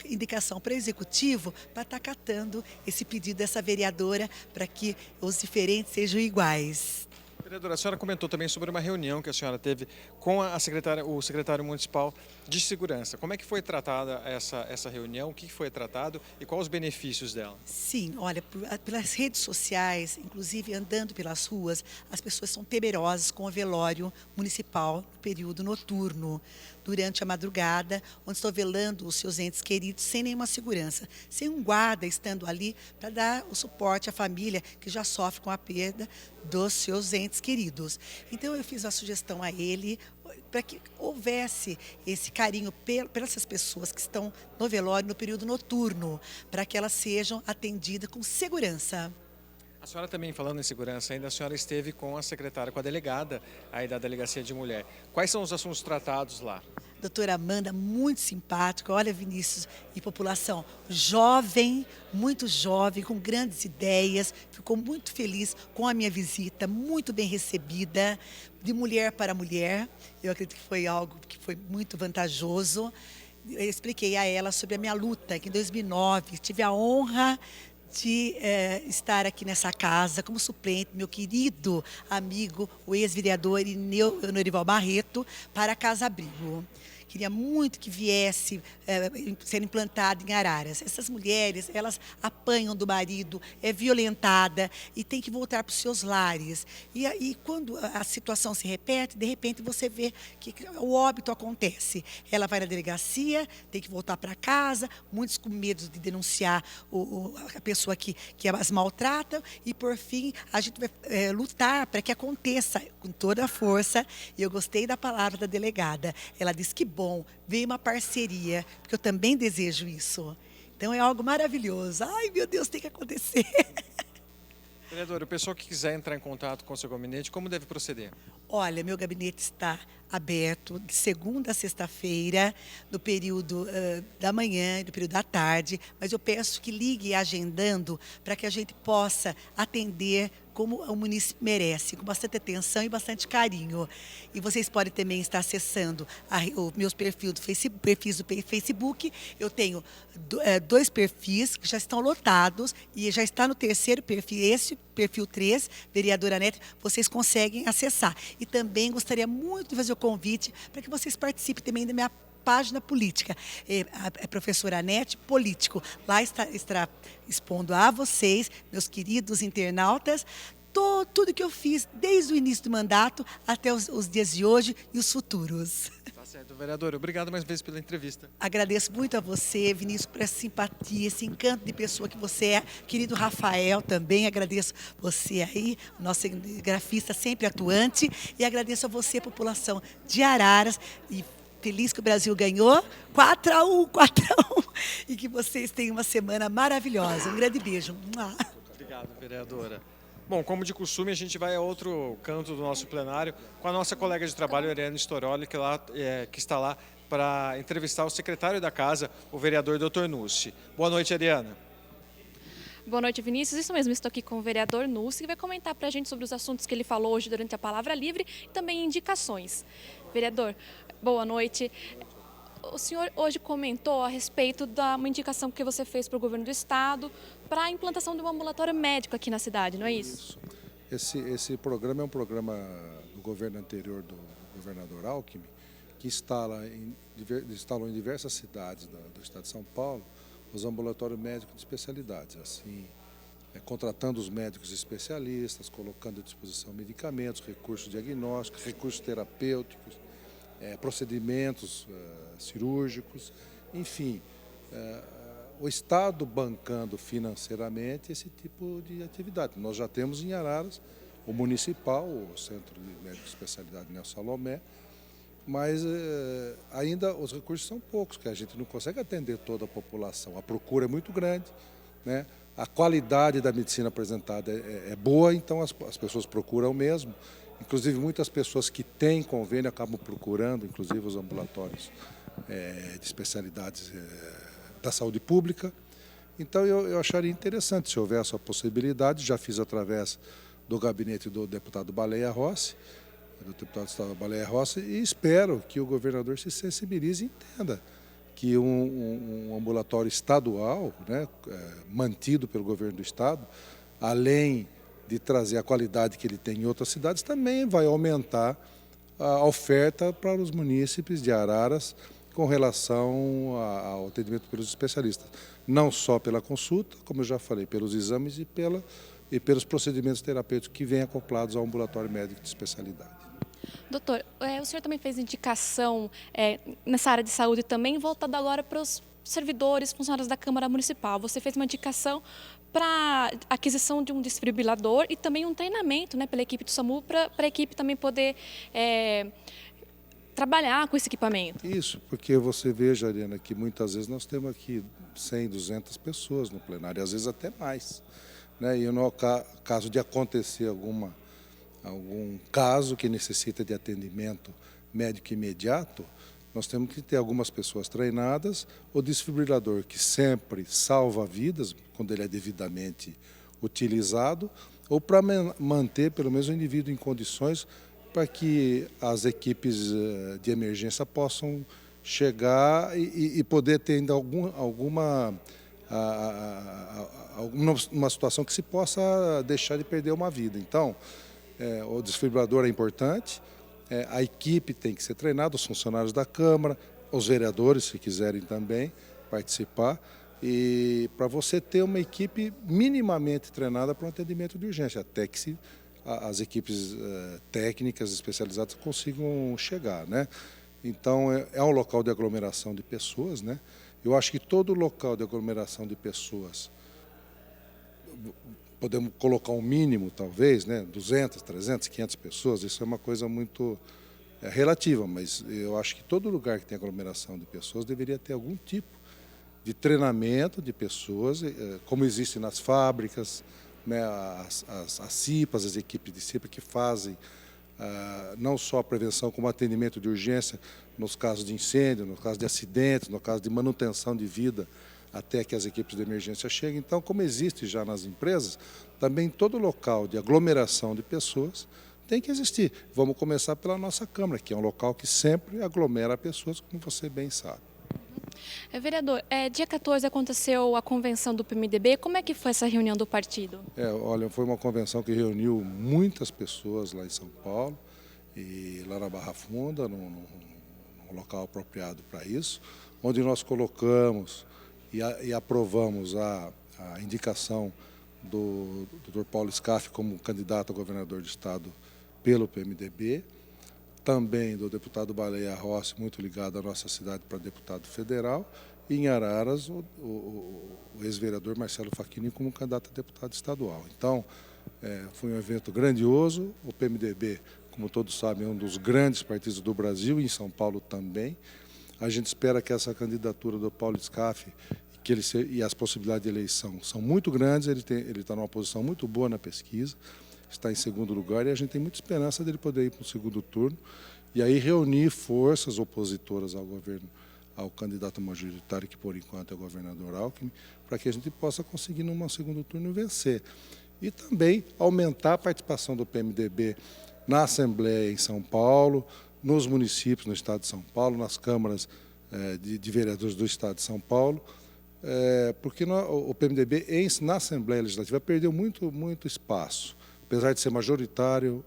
indicação para o Executivo para estar acatando esse pedido dessa vereadora para que os diferentes sejam iguais. Vereadora, a senhora comentou também sobre uma reunião que a senhora teve com o secretário municipal de segurança. Como é que foi tratada essa reunião? O que foi tratado e quais os benefícios dela? Sim, olha, pelas redes sociais, inclusive andando pelas ruas, as pessoas são temerosas com o velório municipal no período noturno, durante a madrugada, onde estão velando os seus entes queridos sem nenhuma segurança, sem um guarda estando ali para dar o suporte à família que já sofre com a perda dos seus entes queridos. Então eu fiz a sugestão a ele para que houvesse esse carinho pelas pessoas que estão no velório no período noturno, para que elas sejam atendidas com segurança. A senhora também, falando em segurança, ainda a senhora esteve com a secretária, com a delegada aí da Delegacia de Mulher. Quais são os assuntos tratados lá? Doutora Amanda, muito simpática. Olha, Vinícius, e população jovem, muito jovem, com grandes ideias. Ficou muito feliz com a minha visita, muito bem recebida, de mulher para mulher. Eu acredito que foi algo que foi muito vantajoso. Eu expliquei a ela sobre a minha luta, que em 2009 tive a honra de estar aqui nessa casa como suplente, meu querido amigo, o ex-vereador Norival Barreto, para a Casa Abrigo. Queria muito que viesse ser implantado em Araras. Essas mulheres, elas apanham do marido, é violentada e tem que voltar para os seus lares. E quando a situação se repete, de repente você vê que o óbito acontece. Ela vai na delegacia, tem que voltar para casa, muitos com medo de denunciar a pessoa que as maltrata e, por fim, a gente vai lutar para que aconteça com toda a força. E eu gostei da palavra da delegada. Ela disse que bom, veio uma parceria, porque eu também desejo isso. Então é algo maravilhoso. Ai, meu Deus, tem que acontecer. Vereador, o pessoal que quiser entrar em contato com o seu gabinete, como deve proceder? Olha, meu gabinete está aberto de segunda a sexta-feira, no período da manhã e no período da tarde, mas eu peço que ligue agendando para que a gente possa atender como o município merece, com bastante atenção e bastante carinho. E vocês podem também estar acessando os meus perfis do Facebook. Eu tenho 2 perfis que já estão lotados e já está no terceiro perfil, esse perfil 3, vereadora Nete, vocês conseguem acessar. E também gostaria muito de fazer o convite para que vocês participem também da minha página política, a professora Nete Político. Lá está expondo a vocês, meus queridos internautas, tudo que eu fiz desde o início do mandato até os dias de hoje e os futuros. Tá certo, vereador. Obrigado mais uma vez pela entrevista. Agradeço muito a você, Vinícius, por essa simpatia, esse encanto de pessoa que você é. Querido Rafael, também agradeço você aí, nosso grafista sempre atuante, e agradeço a você, população de Araras, e feliz que o Brasil ganhou, 4-1, 4-1. E que vocês tenham uma semana maravilhosa. Um grande beijo. Obrigado, vereadora. Bom, como de costume, a gente vai a outro canto do nosso plenário com a nossa colega de trabalho, Ariane Storoli, que está lá para entrevistar o secretário da Casa, o vereador Dr. Nussi. Boa noite, Ariana. Boa noite, Vinícius. Isso mesmo, estou aqui com o vereador Nussi, que vai comentar para a gente sobre os assuntos que ele falou hoje durante a Palavra Livre e também indicações. Vereador, boa noite. O senhor hoje comentou a respeito da uma indicação que você fez para o governo do estado para a implantação de um ambulatório médico aqui na cidade, não é isso? Esse programa é um programa do governo anterior do governador Alckmin, que instalou em diversas cidades do estado de São Paulo os ambulatórios médicos de especialidades, assim, contratando os médicos especialistas, colocando à disposição medicamentos, recursos diagnósticos, recursos terapêuticos, procedimentos cirúrgicos, enfim, o Estado bancando financeiramente esse tipo de atividade. Nós já temos em Araras o municipal, o Centro de Médico de Especialidade Nelson Salomé, mas ainda os recursos são poucos, que a gente não consegue atender toda a população. A procura é muito grande, né? A qualidade da medicina apresentada é boa, então as pessoas procuram mesmo. Inclusive, muitas pessoas que têm convênio acabam procurando, inclusive os ambulatórios de especialidades da saúde pública. Então, eu acharia interessante se houver essa possibilidade. Já fiz através do gabinete do deputado Baleia Rossi, e espero que o governador se sensibilize e entenda que um ambulatório estadual, né, mantido pelo governo do estado, além de trazer a qualidade que ele tem em outras cidades, também vai aumentar a oferta para os munícipes de Araras com relação ao atendimento pelos especialistas. Não só pela consulta, como eu já falei, pelos exames e pelos procedimentos terapêuticos que vêm acoplados ao ambulatório médico de especialidade. Doutor, o senhor também fez indicação nessa área de saúde também, voltada agora para os servidores, funcionários da Câmara Municipal. Você fez uma indicação para aquisição de um desfibrilador e também um treinamento, né, pela equipe do SAMU, para a equipe também poder trabalhar com esse equipamento. Isso, porque você veja, Ariana, que muitas vezes nós temos aqui 100, 200 pessoas no plenário, às vezes até mais. Né? E no caso de acontecer algum caso que necessita de atendimento médico imediato, nós temos que ter algumas pessoas treinadas. O desfibrilador, que sempre salva vidas, quando ele é devidamente utilizado, ou para manter pelo menos o indivíduo em condições para que as equipes de emergência possam chegar e poder ter ainda alguma situação que se possa deixar de perder uma vida. Então, o desfibrilador é importante, a equipe tem que ser treinada, os funcionários da Câmara, os vereadores, se quiserem também participar, e para você ter uma equipe minimamente treinada para um atendimento de urgência, até que as equipes técnicas especializadas consigam chegar, né? Então, é um local de aglomeração de pessoas, né? Eu acho que todo local de aglomeração de pessoas, podemos colocar um mínimo, talvez, né? 200, 300, 500 pessoas, isso é uma coisa muito relativa, mas eu acho que todo lugar que tem aglomeração de pessoas deveria ter algum tipo de treinamento de pessoas, como existe nas fábricas, né, as CIPAs, as equipes de CIPA que fazem não só a prevenção como atendimento de urgência nos casos de incêndio, no caso de acidentes, no caso de manutenção de vida até que as equipes de emergência cheguem. Então, como existe já nas empresas, também todo local de aglomeração de pessoas tem que existir. Vamos começar pela nossa Câmara, que é um local que sempre aglomera pessoas, como você bem sabe. Vereador, dia 14 aconteceu a convenção do PMDB. Como é que foi essa reunião do partido? Olha, foi uma convenção que reuniu muitas pessoas lá em São Paulo e lá na Barra Funda, num local apropriado para isso, onde nós colocamos e aprovamos a indicação do Dr. Paulo Scaff como candidato a governador de estado pelo PMDB, também do deputado Baleia Rossi, muito ligado à nossa cidade, para deputado federal, e em Araras o ex-vereador Marcelo Facchini como candidato a deputado estadual. Então, foi um evento grandioso. O PMDB, como todos sabem, é um dos grandes partidos do Brasil, e em São Paulo também. A gente espera que essa candidatura do Paulo Scaff e as possibilidades de eleição são muito grandes. Ele está numa posição muito boa na pesquisa, está em segundo lugar, e a gente tem muita esperança dele poder ir para o segundo turno e aí reunir forças opositoras ao governo, ao candidato majoritário, que por enquanto é o governador Alckmin, para que a gente possa conseguir num segundo turno vencer. E também aumentar a participação do PMDB na Assembleia em São Paulo, nos municípios no estado de São Paulo, nas câmaras de vereadores do estado de São Paulo, porque o PMDB na Assembleia Legislativa perdeu muito espaço. Apesar de ser majoritário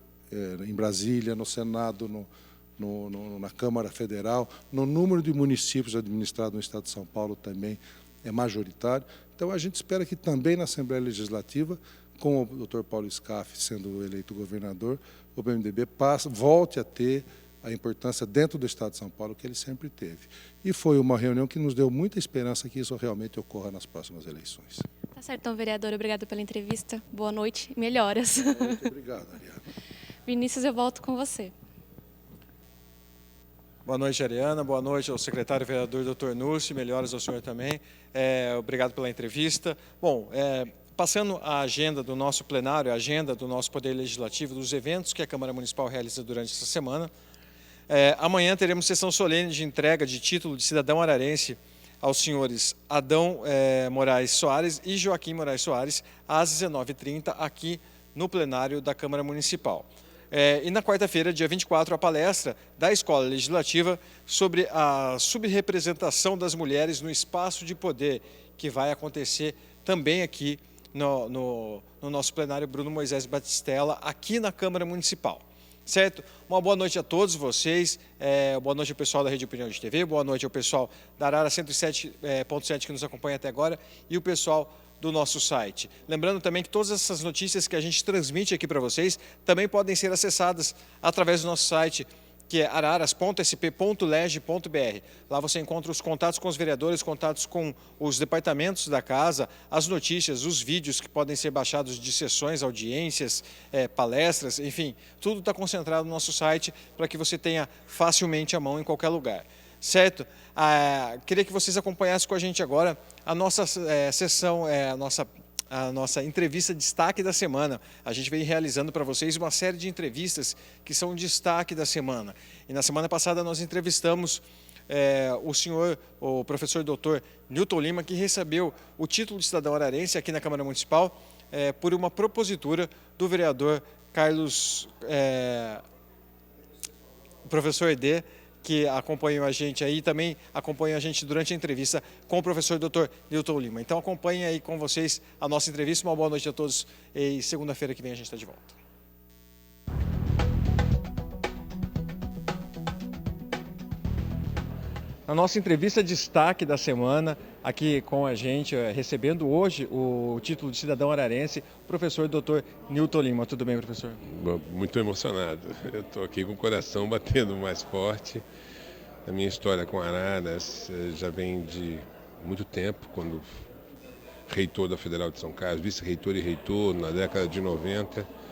em Brasília, no Senado, na Câmara Federal, no número de municípios administrados no estado de São Paulo também é majoritário. Então, a gente espera que também na Assembleia Legislativa, com o Dr. Paulo Scaff sendo eleito governador, o PMDB volte a ter a importância dentro do estado de São Paulo que ele sempre teve. E foi uma reunião que nos deu muita esperança que isso realmente ocorra nas próximas eleições. Tá certo, então, vereador. Obrigado pela entrevista. Boa noite e melhoras. Muito obrigado, Ariana. Vinícius, eu volto com você. Boa noite, Ariana. Boa noite ao secretário vereador Dr. Núcio. Melhoras ao senhor também. Obrigado pela entrevista. Bom, passando a agenda do nosso plenário, a agenda do nosso Poder Legislativo, dos eventos que a Câmara Municipal realiza durante essa semana. Amanhã teremos sessão solene de entrega de título de cidadão ararense aos senhores Adão Moraes Soares e Joaquim Moraes Soares, às 19h30, aqui no plenário da Câmara Municipal. E na quarta-feira, dia 24, a palestra da Escola Legislativa sobre a subrepresentação das mulheres no espaço de poder, que vai acontecer também aqui no nosso plenário Bruno Moisés Batistella, aqui na Câmara Municipal. Certo? Uma boa noite a todos vocês, boa noite ao pessoal da Rede Opinião de TV, boa noite ao pessoal da Arara 107.7 que nos acompanha até agora e o pessoal do nosso site. Lembrando também que todas essas notícias que a gente transmite aqui para vocês também podem ser acessadas através do nosso site, que é araras.sp.leg.br. Lá você encontra os contatos com os vereadores, contatos com os departamentos da casa, as notícias, os vídeos que podem ser baixados de sessões, audiências, palestras, enfim, tudo está concentrado no nosso site para que você tenha facilmente à mão em qualquer lugar. Certo? Queria que vocês acompanhassem com a gente agora a nossa sessão, a nossa entrevista destaque da semana. A gente vem realizando para vocês uma série de entrevistas que são destaque da semana. E na semana passada nós entrevistamos o professor doutor Newton Lima, que recebeu o título de cidadão ararense aqui na Câmara Municipal por uma propositura do vereador Carlos, professor D, que acompanham a gente aí, também acompanham a gente durante a entrevista com o professor Dr. Newton Lima. Então acompanhem aí com vocês a nossa entrevista. Uma boa noite a todos e segunda-feira que vem a gente está de volta. A nossa entrevista destaque da semana, aqui com a gente, recebendo hoje o título de cidadão ararense, o professor Dr. Newton Lima. Tudo bem, professor? Muito emocionado. Eu estou aqui com o coração batendo mais forte. A minha história com Araras já vem de muito tempo, quando reitor da Federal de São Carlos, vice-reitor e reitor, na década de 90.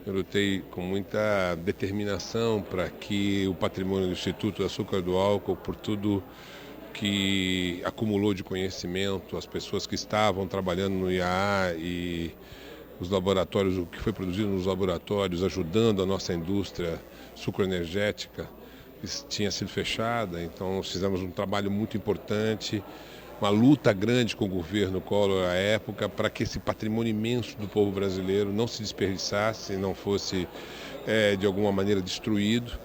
Eu lutei com muita determinação para que o patrimônio do Instituto do Açúcar do Álcool, por tudo que acumulou de conhecimento, as pessoas que estavam trabalhando no IAA e os laboratórios, o que foi produzido nos laboratórios, ajudando a nossa indústria sucroenergética, tinha sido fechada. Então nós fizemos um trabalho muito importante, uma luta grande com o governo Collor à época para que esse patrimônio imenso do povo brasileiro não se desperdiçasse, não fosse de alguma maneira destruído.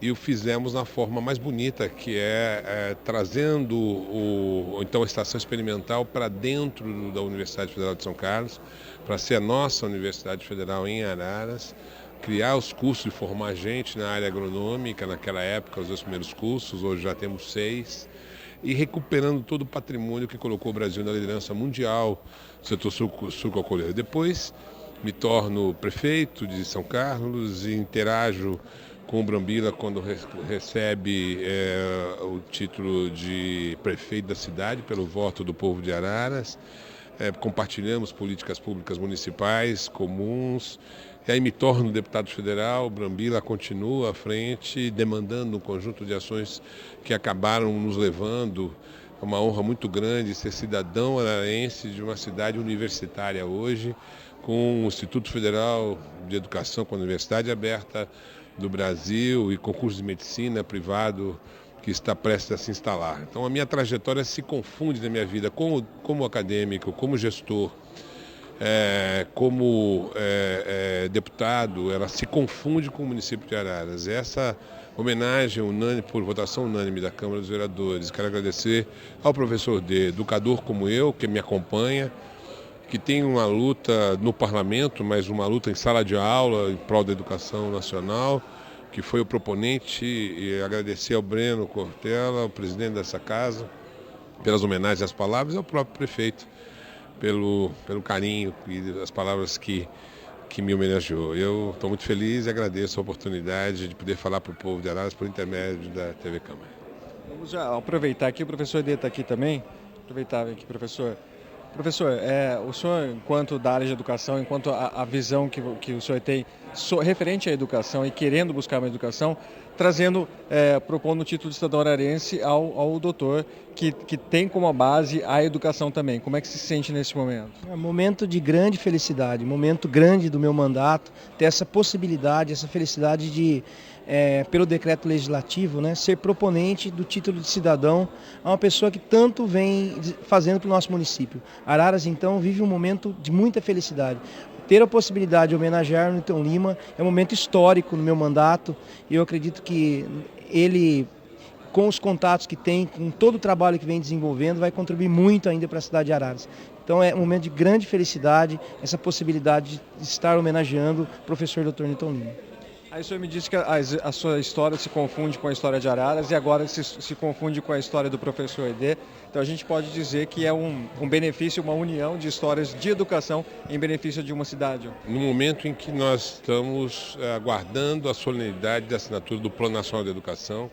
E o fizemos na forma mais bonita, que é trazendo então a estação experimental para dentro da Universidade Federal de São Carlos, para ser a nossa Universidade Federal em Araras, criar os cursos e formar gente na área agronômica, naquela época, os 2 primeiros cursos, hoje já temos 6, e recuperando todo o patrimônio que colocou o Brasil na liderança mundial do setor sucroalcooleiro. Depois me torno prefeito de São Carlos e interajo com o Brambila quando recebe o título de prefeito da cidade pelo voto do povo de Araras. Compartilhamos políticas públicas municipais comuns. E aí me torno deputado federal. Brambila continua à frente, demandando um conjunto de ações que acabaram nos levando a uma honra muito grande ser cidadão ararense de uma cidade universitária hoje, com o Instituto Federal de Educação, com a Universidade Aberta do Brasil e concurso de medicina privado que está prestes a se instalar. Então a minha trajetória se confunde na minha vida como acadêmico, como gestor, como deputado, ela se confunde com o município de Araras. Essa homenagem unânime, por votação unânime da Câmara dos Vereadores, quero agradecer ao professor D, educador como eu, que me acompanha, que tem uma luta no parlamento, mas uma luta em sala de aula em prol da educação nacional, que foi o proponente, e agradecer ao Breno Cortella, o presidente dessa casa, pelas homenagens às palavras, e ao próprio prefeito pelo carinho e as palavras que me homenageou. Eu estou muito feliz e agradeço a oportunidade de poder falar para o povo de Araras por intermédio da TV Câmara. Vamos já aproveitar aqui, o professor D está aqui também. Aproveitar aqui, professor. Professor, o senhor, enquanto da área de educação, enquanto a visão que o senhor tem referente à educação e querendo buscar uma educação, propondo o título de cidadão ararense ao doutor, que tem como base a educação também. Como é que se sente nesse momento? É um momento de grande felicidade, momento grande do meu mandato, ter essa possibilidade, essa felicidade de, pelo decreto legislativo, né, ser proponente do título de cidadão a uma pessoa que tanto vem fazendo para o nosso município. Araras, então, vive um momento de muita felicidade. Ter a possibilidade de homenagear o Newton Lima é um momento histórico no meu mandato e eu acredito que ele com os contatos que tem, com todo o trabalho que vem desenvolvendo, vai contribuir muito ainda para a cidade de Araras. Então é um momento de grande felicidade, essa possibilidade de estar homenageando o professor Dr. Newton Lima. Aí o senhor me disse que a sua história se confunde com a história de Araras e agora se confunde com a história do professor Edê. Então a gente pode dizer que é um benefício, uma união de histórias de educação em benefício de uma cidade. No momento em que nós estamos aguardando a solenidade da assinatura do Plano Nacional de Educação,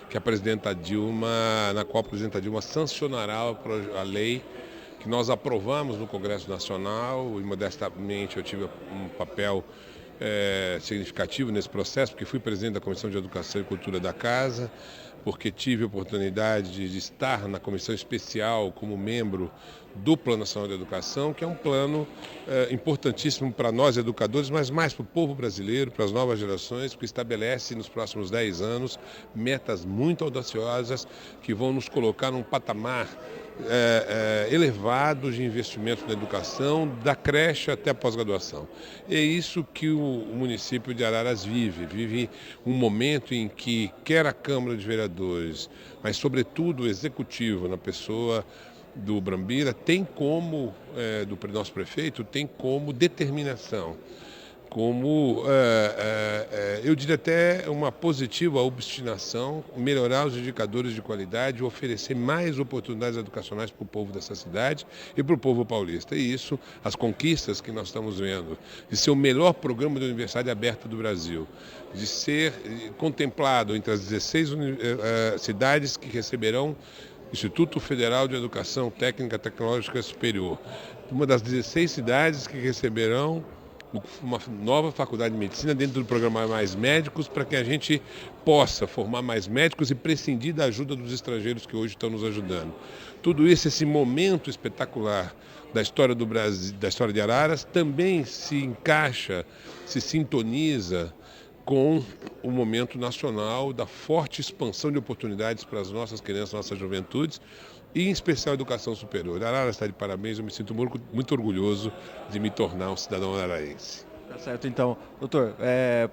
que a presidenta Dilma, na qual a presidenta Dilma sancionará a lei que nós aprovamos no Congresso Nacional, e modestamente eu tive um papel significativo nesse processo, porque fui presidente da Comissão de Educação e Cultura da Casa, porque tive a oportunidade de estar na comissão especial como membro do Plano Nacional de Educação, que é um plano importantíssimo para nós educadores, mas mais para o povo brasileiro, para as novas gerações, que estabelece nos próximos 10 anos metas muito audaciosas que vão nos colocar num patamar elevados de investimento na educação, da creche até a pós-graduação. É isso que o município de Araras vive um momento em que quer a Câmara de Vereadores, mas sobretudo o Executivo, na pessoa do Brambila, tem como, do nosso prefeito, tem como determinação, como, eu diria até uma positiva obstinação, melhorar os indicadores de qualidade, oferecer mais oportunidades educacionais para o povo dessa cidade e para o povo paulista. E isso, as conquistas que nós estamos vendo, de ser o melhor programa de universidade aberta do Brasil, de ser contemplado entre as 16 cidades que receberão Instituto Federal de Educação Técnica e Tecnológica Superior, uma das 16 cidades que receberão uma nova faculdade de medicina dentro do programa Mais Médicos, para que a gente possa formar mais médicos e prescindir da ajuda dos estrangeiros que hoje estão nos ajudando. Tudo isso, esse momento espetacular da história do Brasil, da história de Araras, também se encaixa, se sintoniza com o momento nacional da forte expansão de oportunidades para as nossas crianças, nossas juventudes, e em especial a educação superior. Araras está de parabéns, eu me sinto muito orgulhoso de me tornar um cidadão araraense. Tá certo, então. Doutor,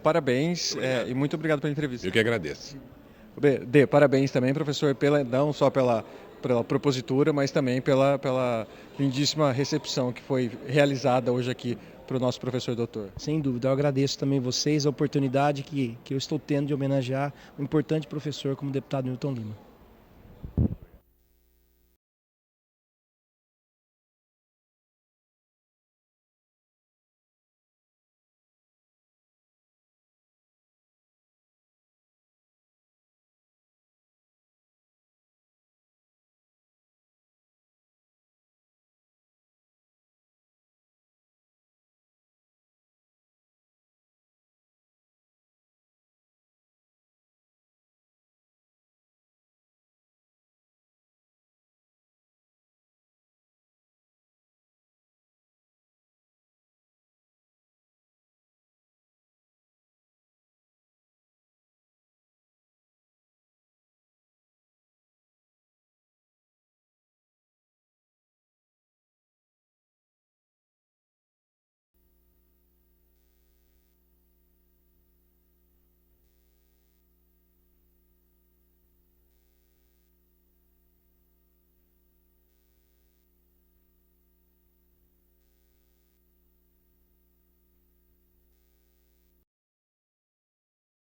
parabéns e muito obrigado pela entrevista. Eu que agradeço. Parabéns também, professor, não só pela propositura, mas também pela lindíssima recepção que foi realizada hoje aqui para o nosso professor doutor. Sem dúvida, eu agradeço também vocês a oportunidade que eu estou tendo de homenagear um importante professor como o deputado Newton Lima.